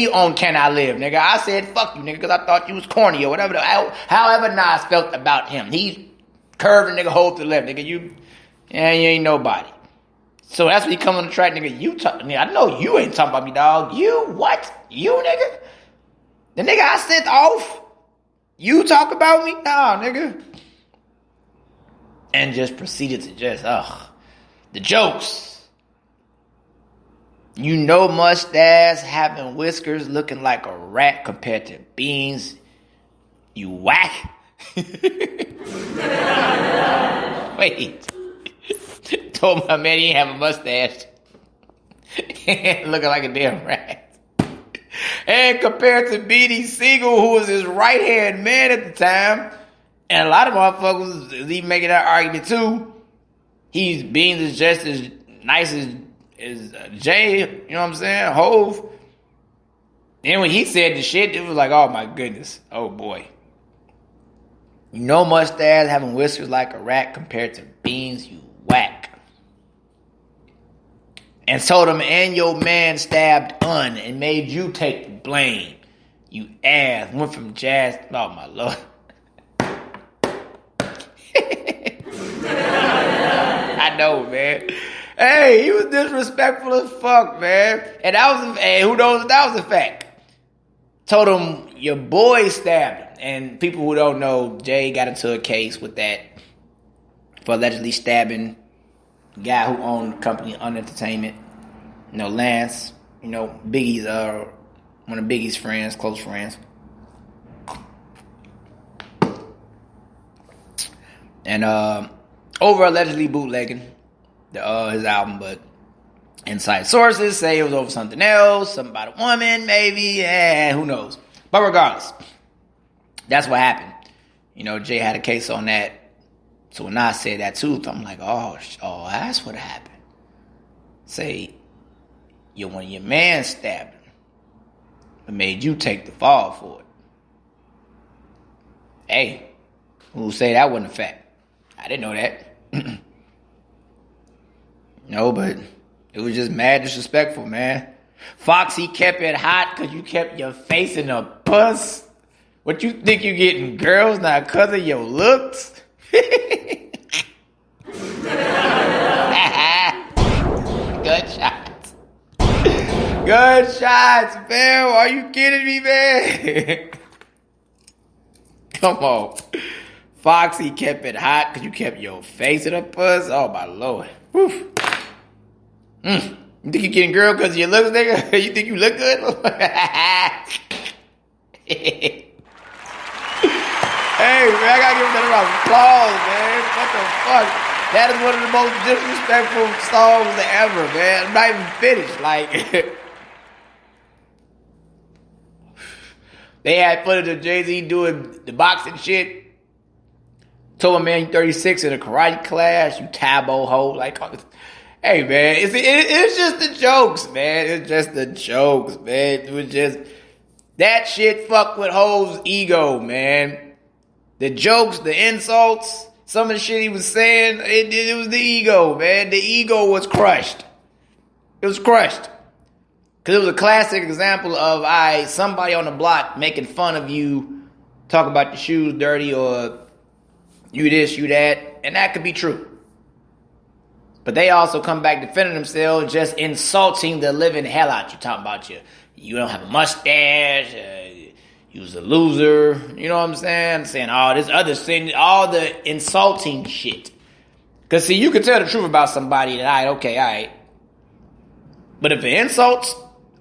on Can I Live, nigga. I said fuck you, nigga, because I thought you was corny or whatever. However Nas felt about him. He curved a nigga whole to the left, nigga. You ain't nobody. So that's when he come on the track, nigga. Nigga, I know you ain't talking about me, dog. You what? You, nigga? The nigga I sent off? You talk about me? Nah, nigga. And just proceeded to the jokes. You know mustache having whiskers looking like a rat compared to beans. You whack. Wait. Told my man he ain't have a mustache. Looking like a damn rat. And compared to B.D. Siegel, who was his right-hand man at the time, and a lot of motherfuckers is even making that argument too. Beans is just as nice as Jay, you know what I'm saying? Hove. And when he said the shit, it was like, oh my goodness. Oh boy. You know mustache having whiskers like a rat compared to beans, you whack. And told him, and your man stabbed and made you take the blame. You ass. Went from jazz. Oh my Lord. I know, man. Hey, he was disrespectful as fuck, man. And who knows if that was a fact. Told him, your boy stabbed him. And people who don't know, Jay got into a case with that for allegedly stabbing the guy who owned the company Unentertainment. You know, Lance, you know, Biggie's, one of Biggie's friends, close friends. And over allegedly bootlegging his album, but inside sources say it was over something else, something about a woman, maybe, who knows. But regardless, that's what happened. You know, Jay had a case on that. So when I said that too, I'm like, oh, that's what happened. Say, one of your man stabbed him. It made you take the fall for it. Hey, who say that wasn't a fact? I didn't know that. No, but it was just mad disrespectful, man. Foxy kept it hot because you kept your face in a puss. What you think you getting girls now because of your looks? Good shots. Good shots, man. Are you kidding me, man? Come on. Foxy kept it hot because you kept your face in a puss. Oh, my Lord. Woof. You think you getting girl because of your looks, nigga? You think you look good? Hey, man, I gotta give him that applause, man. What the fuck? That is one of the most disrespectful songs ever, man. I'm not even finished. Like, they had footage of Jay-Z doing the boxing shit. Told him, man, you 36 in a karate class, you tabo hoe. Like, hey, man, it's just the jokes, man. It's just the jokes, man. It was just, that shit fucked with Hove's ego, man. The jokes, the insults, some of the shit he was saying, it was the ego, man. The ego was crushed. It was crushed. Because it was a classic example of somebody on the block making fun of you, talk about your shoes dirty or you this, you that. And that could be true. But they also come back defending themselves, just insulting the living hell out you. Talking about you don't have a mustache, you was a loser, you know what I'm saying? Saying all this other thing, all the insulting shit. Because, see, you can tell the truth about somebody and all right. But if the insults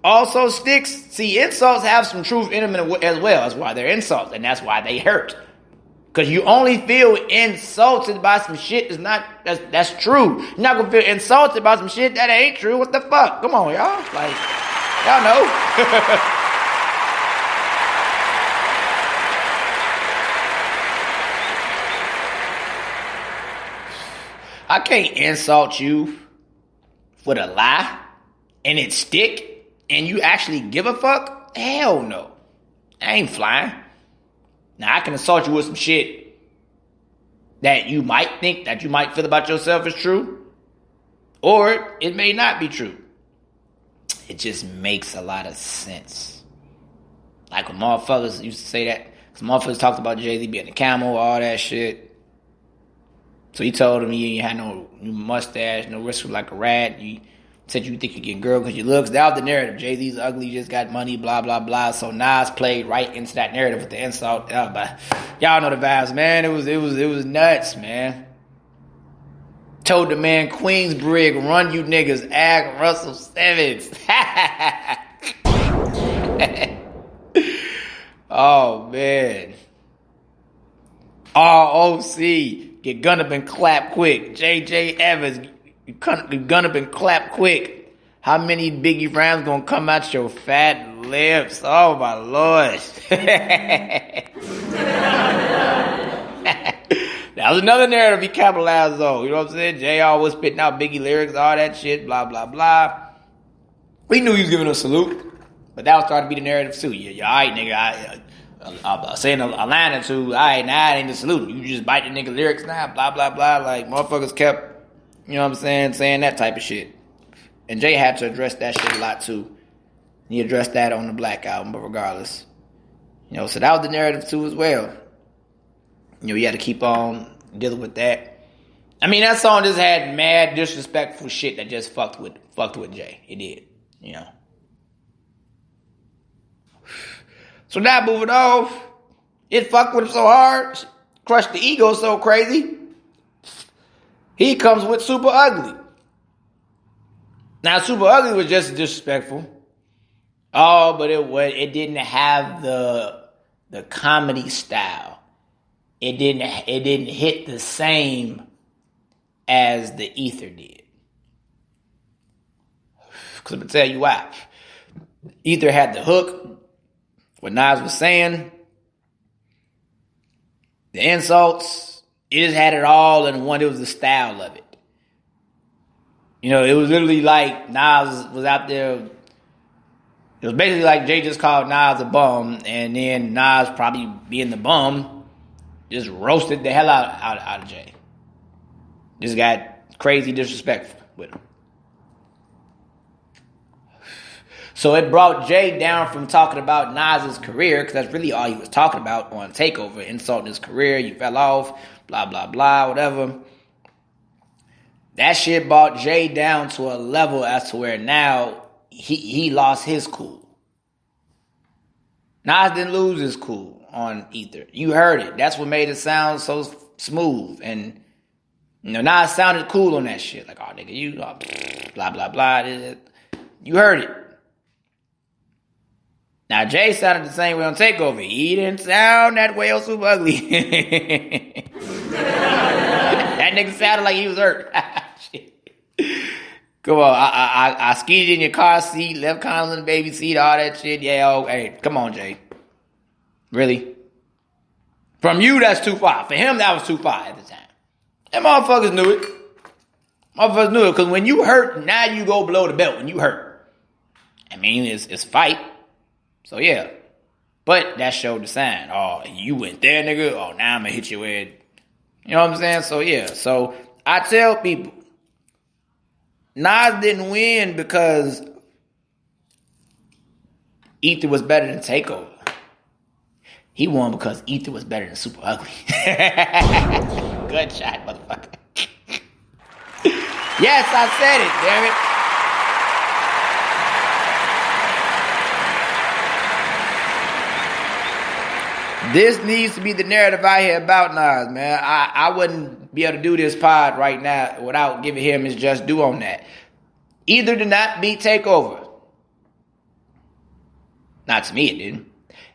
also sticks, see, insults have some truth in them as well. That's why they're insults, and that's why they hurt. Because you only feel insulted by some shit that's true. You're not going to feel insulted by some shit that ain't true. What the fuck? Come on, y'all. Like, y'all know. I can't insult you with a lie and it stick and you actually give a fuck. Hell no. I ain't flying. Now I can insult you with some shit that you might think, that you might feel about yourself is true, or it may not be true. it just makes a lot of sense. Like when motherfuckers used to say that, because motherfuckers talked about Jay-Z being a camel, all that shit. So he told him you had no mustache, no whistle like a rat. You said you think you get girl because your looks. That was the narrative. Jay-Z's ugly, just got money, blah, blah, blah. So Nas played right into that narrative with the insult. Y'all know the vibes, man. It was nuts, man. Told the man Queensbridge, run you niggas, act Russell Simmons. Oh, man. ROC, get gun up and clap quick. JJ Evans, you gun up and clap quick. How many Biggie rhymes gonna come out your fat lips? Oh, my Lord. That was another narrative he capitalized on. You know what I'm saying? JR was spitting out Biggie lyrics, all that shit, blah, blah, blah. We knew he was giving a salute, but that was starting to be the narrative too. Yeah, all right, nigga. I'm saying a line or two. All right, now it ain't the salute. You just bite the nigga lyrics now, blah, blah, blah. Like, motherfuckers kept, you know what I'm saying that type of shit. And Jay had to address that shit a lot too. He addressed that on the Black album, but regardless. You know, so that was the narrative too as well. You know, you had to keep on dealing with that. I mean, that song just had mad disrespectful shit that just fucked with Jay. It did, you know. So now moving on, it fucked with him so hard, crushed the ego so crazy. He comes with Super Ugly. Now, Super Ugly was just disrespectful. Oh, but it didn't have the comedy style. It didn't hit the same as the Ether did. Because I'm going to tell you why. Ether had the hook, what Nas was saying, the insults, it just had it all in one. It was the style of it. You know, it was literally like Nas was out there. It was basically like Jay just called Nas a bum, and then Nas, probably being the bum, just roasted the hell out of Jay. Just got crazy disrespectful with him. So it brought Jay down from talking about Nas's career, because that's really all he was talking about on Takeover, insulting his career, you fell off, blah, blah, blah, whatever. That shit brought Jay down to a level as to where now he lost his cool. Nas didn't lose his cool on Ether. You heard it. That's what made it sound so smooth. And, you know, Nas sounded cool on that shit. Like, oh, nigga, you blah, blah, blah. You heard it. Now, Jay sounded the same way on Takeover. He didn't sound that way on Super Ugly. That nigga sounded like he was hurt. Shit. Come on, I skied in your car seat, left condoms in the baby seat, all that shit. Yeah, oh, hey, come on, Jay. Really? From you, that's too far. For him, that was too far at the time. And motherfuckers knew it. Motherfuckers knew it, because when you hurt, now you go below the belt when you hurt. I mean, it's fight. So, yeah. But that showed the sign. Oh, you went there, nigga. Oh, now I'm going to hit you with. You know what I'm saying? So, yeah. So, I tell people, Nas didn't win because Ether was better than Takeover. He won because Ether was better than Super Ugly. Good shot, motherfucker. Yes, I said it, damn it. This needs to be the narrative out here about Nas, man. I wouldn't be able to do this pod right now without giving him his just due on that. Ether did not beat Takeover. Not to me, it didn't.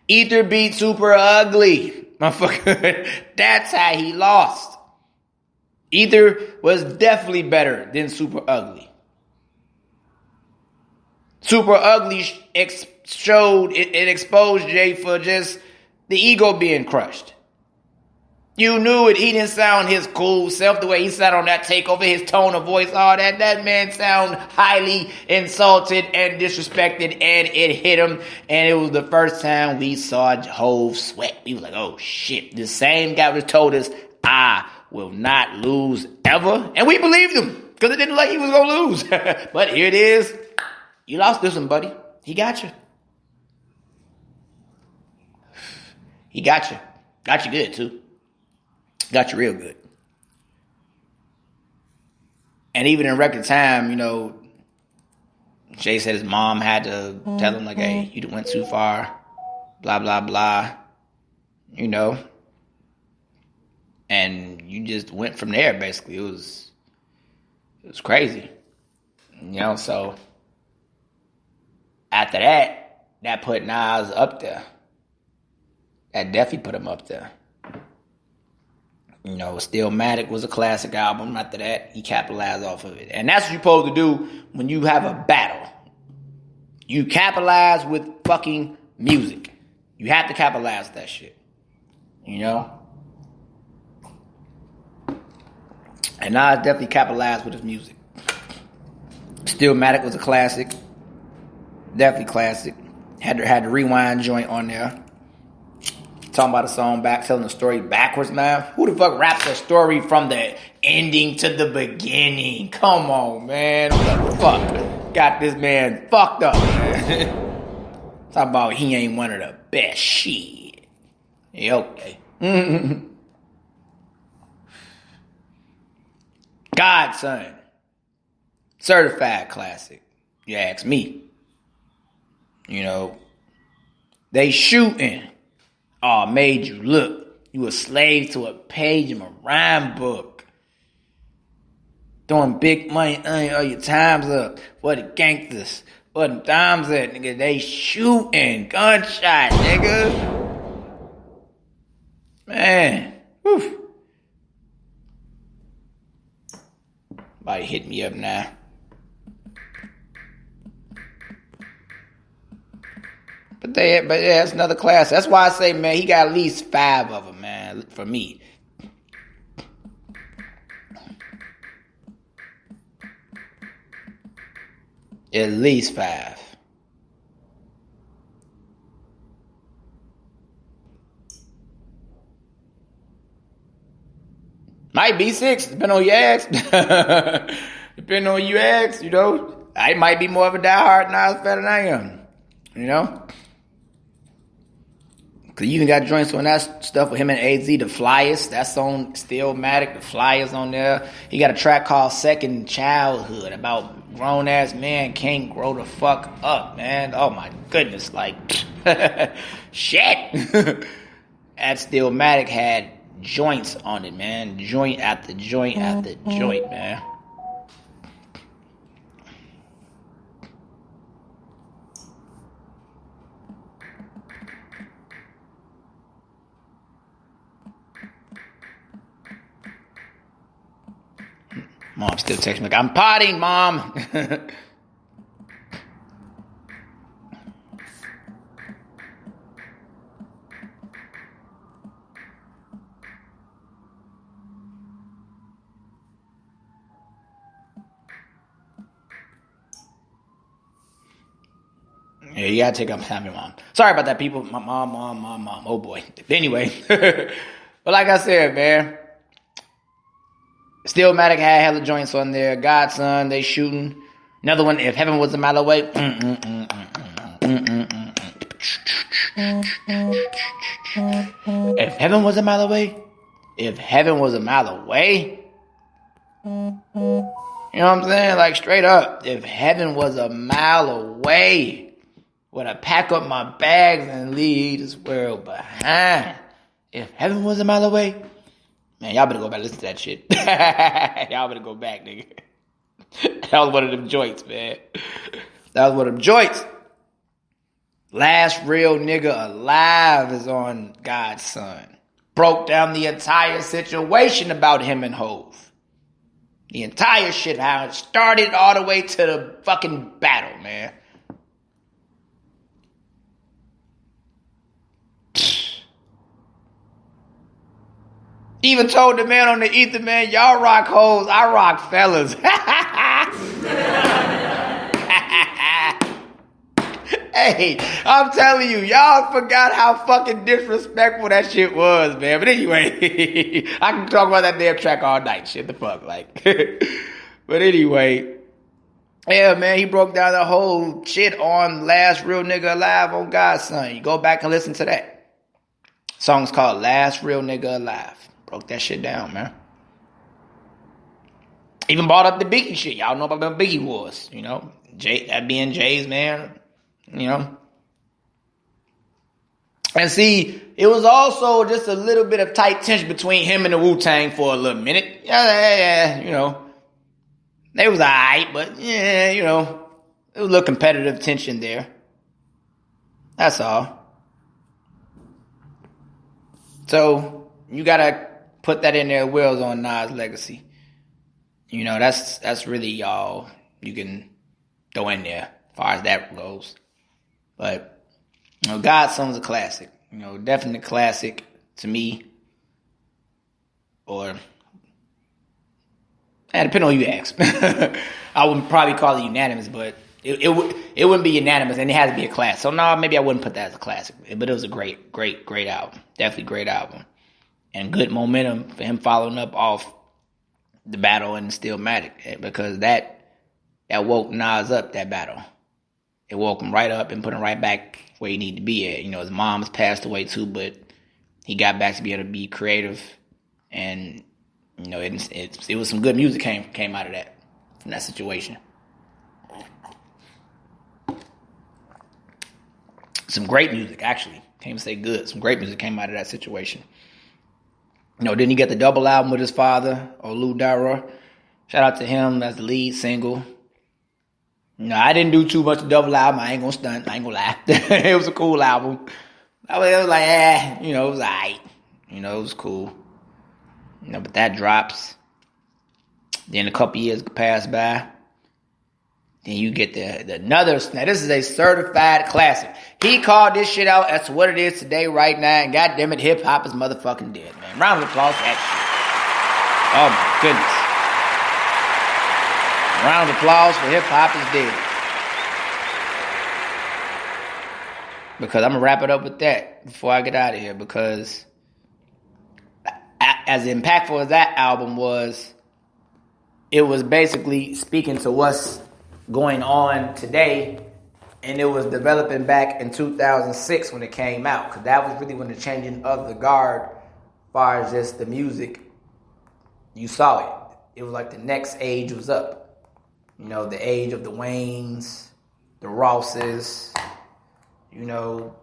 Ether beat Super Ugly. Motherfucker, that's how he lost. Ether was definitely better than Super Ugly. Super Ugly exposed Jay for just the ego being crushed. You knew it. He didn't sound his cool self the way he sat on that Takeover, his tone of voice, all that. That man sound highly insulted and disrespected, and it hit him. And it was the first time we saw Hov sweat. We was like, oh shit. The same guy was told us, I will not lose ever. And we believed him, because it didn't look like he was going to lose. But here it is. You lost this one, buddy. He got you. He got you. Got you good, too. Got you real good. And even in record time, you know, Jay said his mom had to tell him, like, hey, you went too far. Blah, blah, blah. You know. And you just went from there, basically. It was crazy. You know, so after that put Nas up there. That definitely put him up there. You know, Stillmatic was a classic album. After that, he capitalized off of it. And that's what you're supposed to do when you have a battle. You capitalize with fucking music. You have to capitalize that shit. You know? And Nas definitely capitalized with his music. Stillmatic was a classic. Definitely classic. Had the rewind joint on there. Talking about a song back, telling the story backwards, man. Who the fuck raps a story from the ending to the beginning? Come on, man. What the fuck? Got this man fucked up, man. Talking about he ain't one of the best shit. Yeah, okay. Godson. Certified classic. You ask me. You know, they shooting. Oh, made you look. You a slave to a page in a rhyme book. Throwing big money, all your time's up. What the gangsters? What them dimes at, nigga? They shooting. Gunshot, nigga. Man. Whew. Somebody hit me up now. But yeah, that's another class. That's why I say, man, he got at least 5 of them, man, for me. At least 5. Might be 6, depending on your ask. Depending on you ask, you know. I might be more of a diehard Nas fan than I am, you know. Cause you even got joints on that stuff with him and AZ, The Flyers. That's on Stillmatic, The Flyers on there. He got a track called Second Childhood about grown ass man can't grow the fuck up, man. Oh my goodness, like shit. That Stillmatic had joints on it, man. Joint after joint after joint, man. Mom still texting me like, I'm potting, Mom. Yeah, you gotta take up time, your mom. Sorry about that, people. My mom. Oh boy. Anyway, but like I said, man. Stillmatic had hella joints on there. Godson, they shooting. Another one, If Heaven Was a Mile Away. If Heaven Was a Mile Away. If Heaven Was a Mile Away. You know what I'm saying? Like straight up. If heaven was a mile away, would I pack up my bags and leave this world behind? If heaven was a mile away. Man, y'all better go back and listen to that shit. Y'all better go back, nigga. That was one of them joints, man. That was one of them joints. Last Real Nigga Alive is on God's Son. Broke down the entire situation about him and Hove. The entire shit, how it started all the way to the fucking battle, man. Even told the man on the ether, man, y'all rock hoes, I rock fellas. Hey, I'm telling you, y'all forgot how fucking disrespectful that shit was, man. But anyway, I can talk about that damn track all night. Shit, the fuck, like. But anyway, Yeah, man, he broke down the whole shit on Last Real Nigga Alive on God's Son. You go back and listen to that. Song's called Last Real Nigga Alive. Broke that shit down, man. Even brought up the Biggie shit. Y'all know about what Biggie was, you know. That being Jay's man, you know. And see, it was also just a little bit of tight tension between him and the Wu-Tang for a little minute. Yeah, you know. They was alright, but yeah, you know, there was a little competitive tension there. That's all. So you gotta put that in there, Wills on Nas' legacy. You know, that's really all you can throw in there as far as that goes. But you know, Godson's a classic. You know, definitely classic to me. Or depending on who you ask. I wouldn't probably call it unanimous, but it wouldn't be unanimous, and it has to be a classic. So no, maybe I wouldn't put that as a classic. But it was a great album. Definitely great album. And good momentum for him following up off the battle in Stillmatic, because that woke Nas up, that battle. It woke him right up and put him right back where he needed to be at. You know, his mom's passed away too, but he got back to be able to be creative, and you know, it was some good music came out of that, from that situation. Some great music, actually. Can't even say good. Some great music came out of that situation. You know, didn't he get the double album with his father, Olu Dara? Shout out to him as the lead single. You know, I didn't do too much of the double album. I ain't gonna stunt. I ain't gonna lie. It was a cool album. It was like, you know, it was alright. You know, it was cool. You know, but that drops. Then a couple years pass by. Then you get the another. Now this is a certified classic. He called this shit out as to what it is today, right now, and goddamn it, hip hop is motherfucking dead, man. Round of applause for that shit. Oh my goodness. Round of applause for hip hop is dead. Because I'm gonna wrap it up with that before I get out of here, because as impactful as that album was, it was basically speaking to what's going on today, and it was developing back in 2006 when it came out, because that was really when the changing of the guard, as far as just the music, you saw it. It was like the next age was up. You know, the age of the Waynes, the Rosses, you know,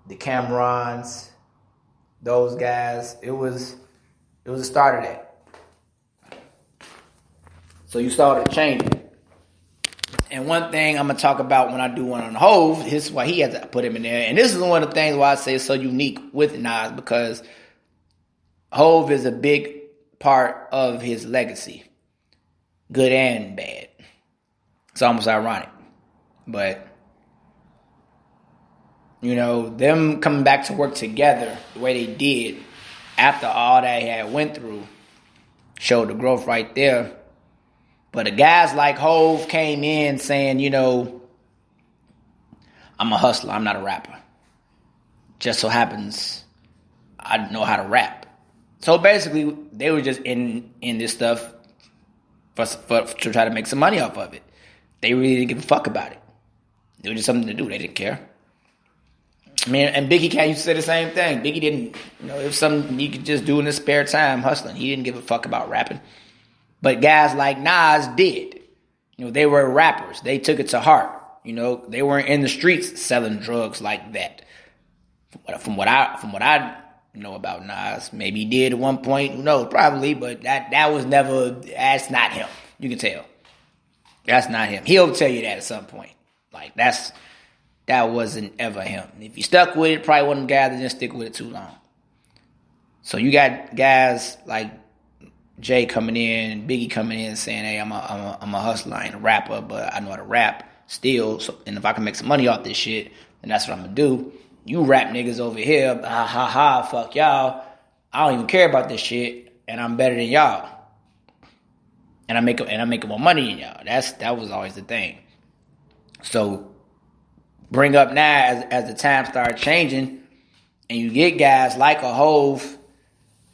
the Camerons, those guys. It was the start of that. So you saw it changing. And one thing I'm going to talk about when I do one on Hove, this is why he had to put him in there. And this is one of the things why I say it's so unique with Nas, because Hove is a big part of his legacy. Good and bad. It's almost ironic. But, you know, them coming back to work together the way they did after all that he had went through showed the growth right there. But the guys like Hove came in saying, you know, I'm a hustler, I'm not a rapper. Just so happens I know how to rap. So basically, they were just in this stuff to try to make some money off of it. They really didn't give a fuck about it. It was just something to do. They didn't care. I mean, and Biggie can't used to say the same thing. Biggie didn't, you know, it was something he could just do in his spare time, hustling. He didn't give a fuck about rapping. But guys like Nas did. You know, they were rappers. They took it to heart. You know, they weren't in the streets selling drugs like that. From what I know about Nas, maybe he did at one point. Who knows? Probably, but that was never. That's not him. You can tell. That's not him. He'll tell you that at some point. Like that wasn't ever him. If you stuck with it, probably one of them guys that didn't stick with it too long. So you got guys like Jay coming in, Biggie coming in, saying, "Hey, I'm a hustler. I ain't a rapper, but I know how to rap still. So, and if I can make some money off this shit, then that's what I'm gonna do. You rap niggas over here, ha ha ha, fuck y'all. I don't even care about this shit, and I'm better than y'all. And I'm making more money than y'all. That was always the thing. So bring up now as the time started changing, and you get guys like a Hove,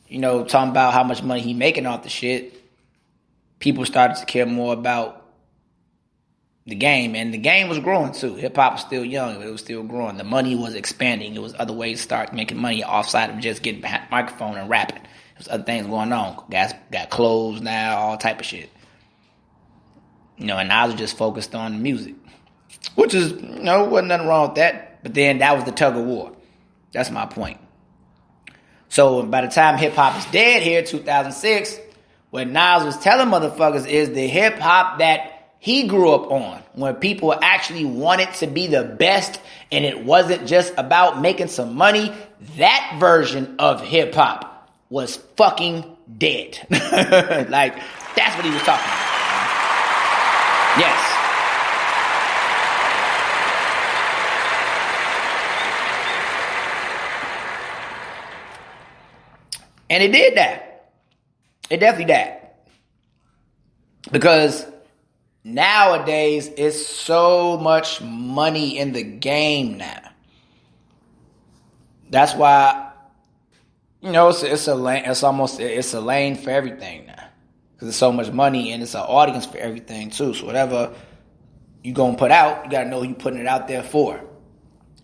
you know, talking about how much money he making off the shit. People started to care more about the game, and the game was growing too. Hip hop was still young, it was still growing. The money was expanding. There was other ways to start making money offside of just getting behind the microphone and rapping. There was other things going on. Guys got clothes now, all type of shit. And I was just focused on the music, which is, wasn't nothing wrong with that. But then that was the tug of war. That's my point. So by the time hip hop is dead here, 2006, what Nas was telling motherfuckers is the hip hop that he grew up on, when people actually wanted to be the best and it wasn't just about making some money, that version of hip hop was fucking dead. Like, that's what he was talking about. Yes. And it did that. It definitely did. Because nowadays, it's so much money in the game now. That's why, it's a lane. It's a lane for everything now, because there's so much money and it's an audience for everything too. So whatever you gonna put out, you gotta know who you putting it out there for.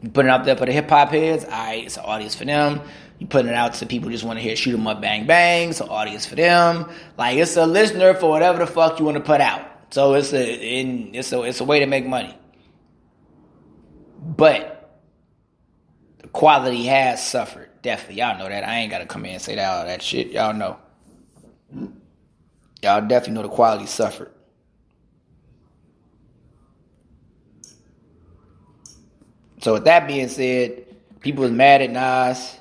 You putting it out there for the hip hop heads, alright, it's an audience for them. You putting it out to people who just want to hear shoot 'em up, bang bang. It's an audience for them. Like, it's a listener for whatever the fuck you want to put out. So it's a way to make money. But the quality has suffered. Definitely. Y'all know that. I ain't got to come in and say all that shit. Y'all know. Y'all definitely know the quality suffered. So with that being said, people was mad at Nas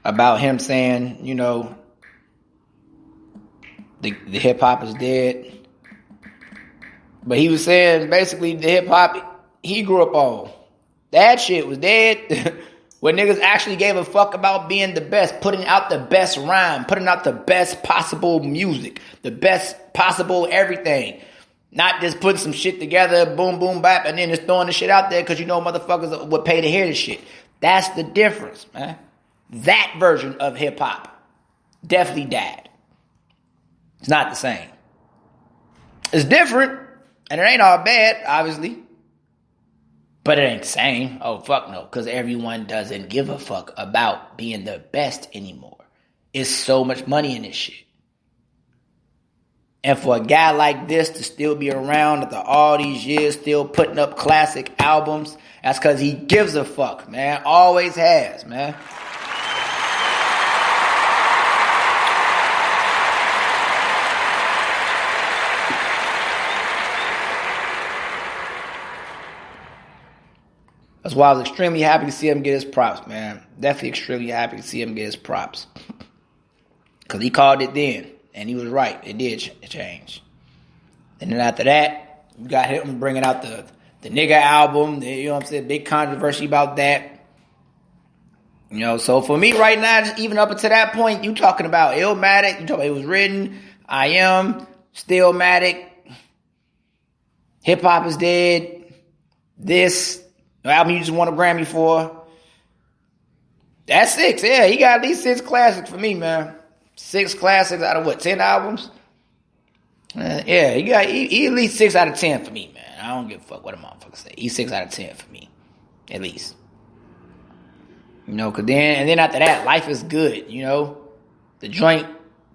about him saying, the hip hop is dead. But he was saying basically the hip hop he grew up on, that shit was dead. When niggas actually gave a fuck about being the best, putting out the best rhyme, putting out the best possible music, the best possible everything. Not just putting some shit together, boom, boom, bap, and then just throwing the shit out there because motherfuckers would pay to hear the shit. That's the difference, man. That version of hip hop definitely died. It's not the same. It's different, and it ain't all bad, obviously. But it ain't the same. Oh, fuck no. Because everyone doesn't give a fuck about being the best anymore. It's so much money in this shit. And for a guy like this to still be around after all these years, still putting up classic albums, that's because he gives a fuck, man. Always has, man. That's why I was extremely happy to see him get his props, man. Definitely extremely happy to see him get his props. Because he called it then. And he was right. It did change. And then after that, you got him bringing out the nigga album. You know what I'm saying? Big controversy about that. So for me right now, just even up until that point, you talking about Illmatic. You talking about it was written. I Am. Stillmatic. Hip Hop is Dead. This album you just won a Grammy for. That's 6. Yeah, he got at least 6 classics for me, man. 6 classics out of 10 albums? Yeah, he at least 6 out of 10 for me, man. I don't give a fuck what a motherfucker say. He's 6 out of 10 for me. At least. Cause then after that, Life is Good, The joint,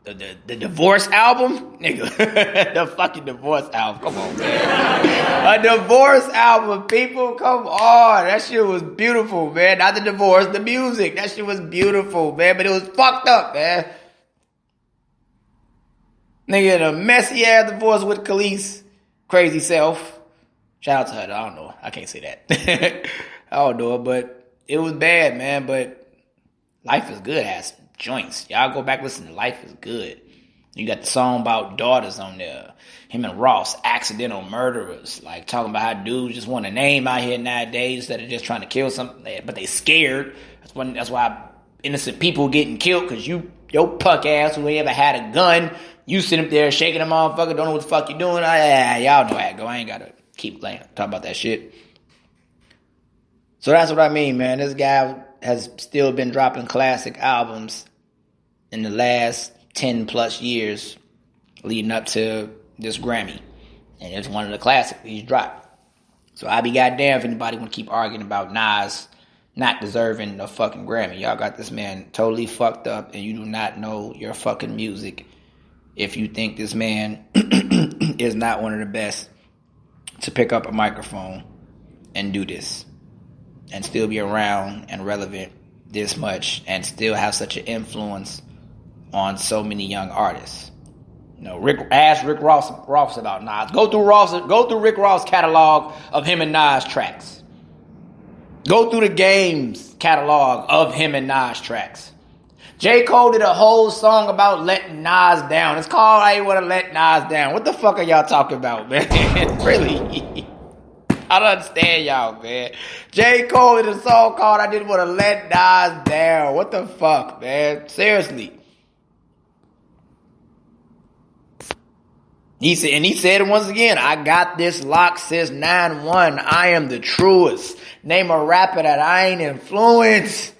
the divorce album? Nigga, the fucking divorce album. Come on, man. A divorce album, people. Come on. That shit was beautiful, man. Not the divorce, the music. That shit was beautiful, man. But it was fucked up, man. Nigga, the messy ass divorce with Khalees, crazy self. Shout out to her. I don't know. I can't say that. I don't know, but it was bad, man. But Life is Good has some joints. Y'all go back listen to Life is Good. You got the song about daughters on there. Him and Ross, accidental murderers. Like talking about how dudes just want a name out here nowadays instead of just trying to kill something, but they scared. That's why innocent people getting killed because your punk ass who ain't ever had a gun. You sit up there shaking a motherfucker, don't know what the fuck you doing. Y'all know how it go. I ain't got to keep talking about that shit. So that's what I mean, man. This guy has still been dropping classic albums in the last 10 plus years leading up to this Grammy. And it's one of the classics he's dropped. So I be goddamn if anybody want to keep arguing about Nas not deserving a fucking Grammy. Y'all got this man totally fucked up, and you do not know your fucking music if you think this man is not one of the best to pick up a microphone and do this and still be around and relevant this much and still have such an influence on so many young artists. You know, ask Rick Ross about Nas. Go through Rick Ross' catalog of him and Nas tracks. Go through the Game's catalog of him and Nas tracks. J. Cole did a whole song about letting Nas down. It's called I Ain't Wanna Let Nas Down. What the fuck are y'all talking about, man? Really? I don't understand y'all, man. J. Cole did a song called I Didn't Want to Let Nas Down. What the fuck, man? Seriously. He said it once again, I got this locked since 9-1. I am the truest. Name a rapper that I ain't influenced.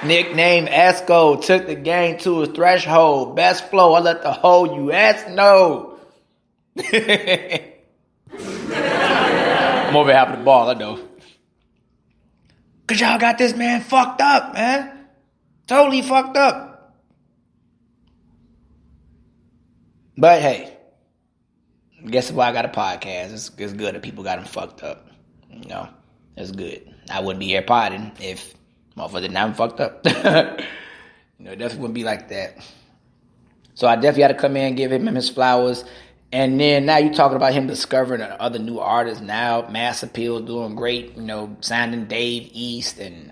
Nickname Esco took the game to his threshold. Best flow, I let the whole US know. I'm over half of the ball, I know. Cause y'all got this man fucked up, man. Totally fucked up. But hey, guess why I got a podcast? It's good that people got him fucked up. You know, it's good. I wouldn't be here podding if motherfucker didn't have him fucked up. You know, it definitely wouldn't be like that. So I definitely had to come in and give him his flowers. And then now you're talking about him discovering other new artists now. Mass Appeal doing great, you know, signing Dave East. And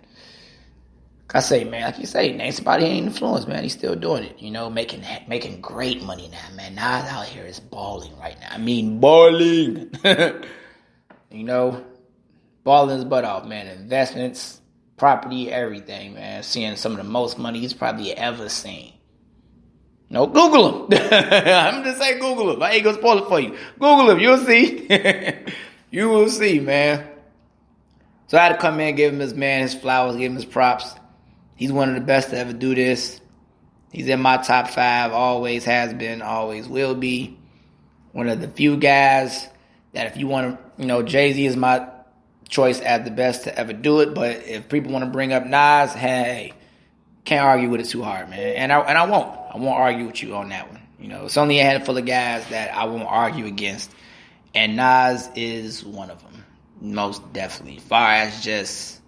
like I say, man, like you say, name somebody he ain't influenced, man. He's still doing it, you know, making great money now, man. Nas out here is balling right now. I mean, balling. You know, balling his butt off, man. Investments, property, everything, man. Seeing some of the most money he's probably ever seen. No, Google him. I'm just saying Google him. I ain't gonna spoil it for you. Google him. You'll see. You will see, man. So I had to come in and give him his flowers, give him his props. He's one of the best to ever do this. He's in my top 5. Always has been, always will be. One of the few guys that if you want to, you know, Jay-Z is my choice as the best to ever do it. But if people want to bring up Nas, hey, can't argue with it too hard, man. And I won't. I won't argue with you on that one. You know, it's only a handful of guys that I won't argue against. And Nas is one of them. Most definitely. As far as just,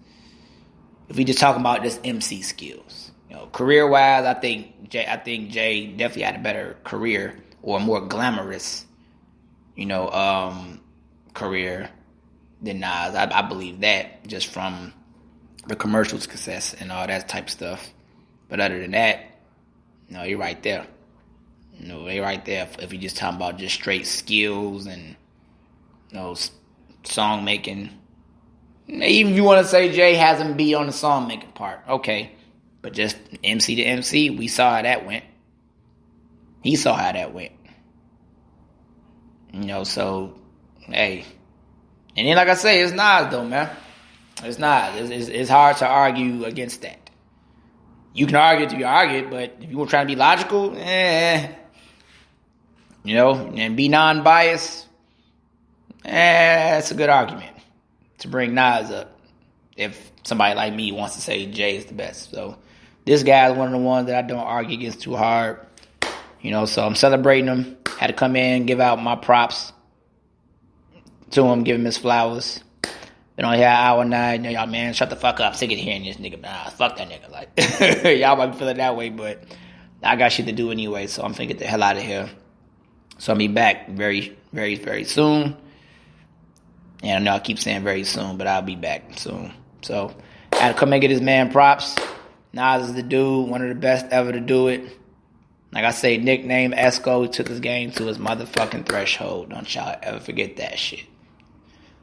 if we just talk about just MC skills. You know, career-wise, I think Jay definitely had a better career or a more glamorous, you know, career than Nas. I believe that just from the commercial success and all that type of stuff. But other than that, no, you're right there. No, you're right there. If you're just talking about just straight skills and, you know, song making. Even if you want to say Jay hasn't beat on the song making part, okay. But just MC to MC, we saw how that went. He saw how that went. You know, so, hey. And then, like I say, it's Nas though, man. It's Nas. It's hard to argue against that. You can argue till you argue, but if you were trying to be logical, you know, and be non-biased, that's a good argument to bring Nas up if somebody like me wants to say Jay is the best. So this guy is one of the ones that I don't argue against too hard. You know, so I'm celebrating him. Had to come in, give out my props to him, give him his flowers. Been on here hour 9. You know, y'all, man, shut the fuck up. Sick of hearing this nigga. Nah, fuck that nigga. Like, y'all might be feeling that way, but I got shit to do anyway, so I'm finna get the hell out of here. So I'll be back very, very, very soon. And I know I keep saying very soon, but I'll be back soon. So I had to come and get his man props. Nas is the dude, one of the best ever to do it. Like I say, nickname Esco took his game to his motherfucking threshold. Don't y'all ever forget that shit.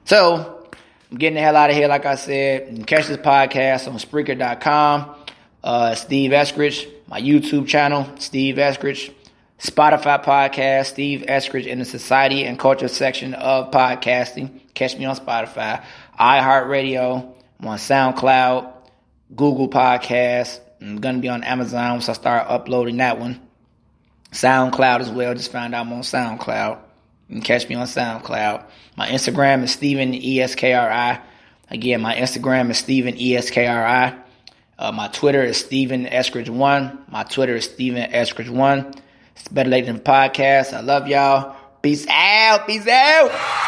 So I'm getting the hell out of here, like I said. You can catch this podcast on Spreaker.com. Steve Eskridge, my YouTube channel, Steve Eskridge. Spotify podcast, Steve Eskridge in the Society and Culture section of podcasting. Catch me on Spotify. iHeartRadio, I'm on SoundCloud, Google Podcasts. I'm going to be on Amazon once I start uploading that one. SoundCloud as well. Just found out I'm on SoundCloud. You can catch me on SoundCloud. My Instagram is Stephen ESKRI. Again, my Instagram is Stephen ESKRI. My Twitter is Stephen Eskridge1. My Twitter is Stephen Eskridge1. It's Better Late Than Podcast. I love y'all. Peace out. Peace out.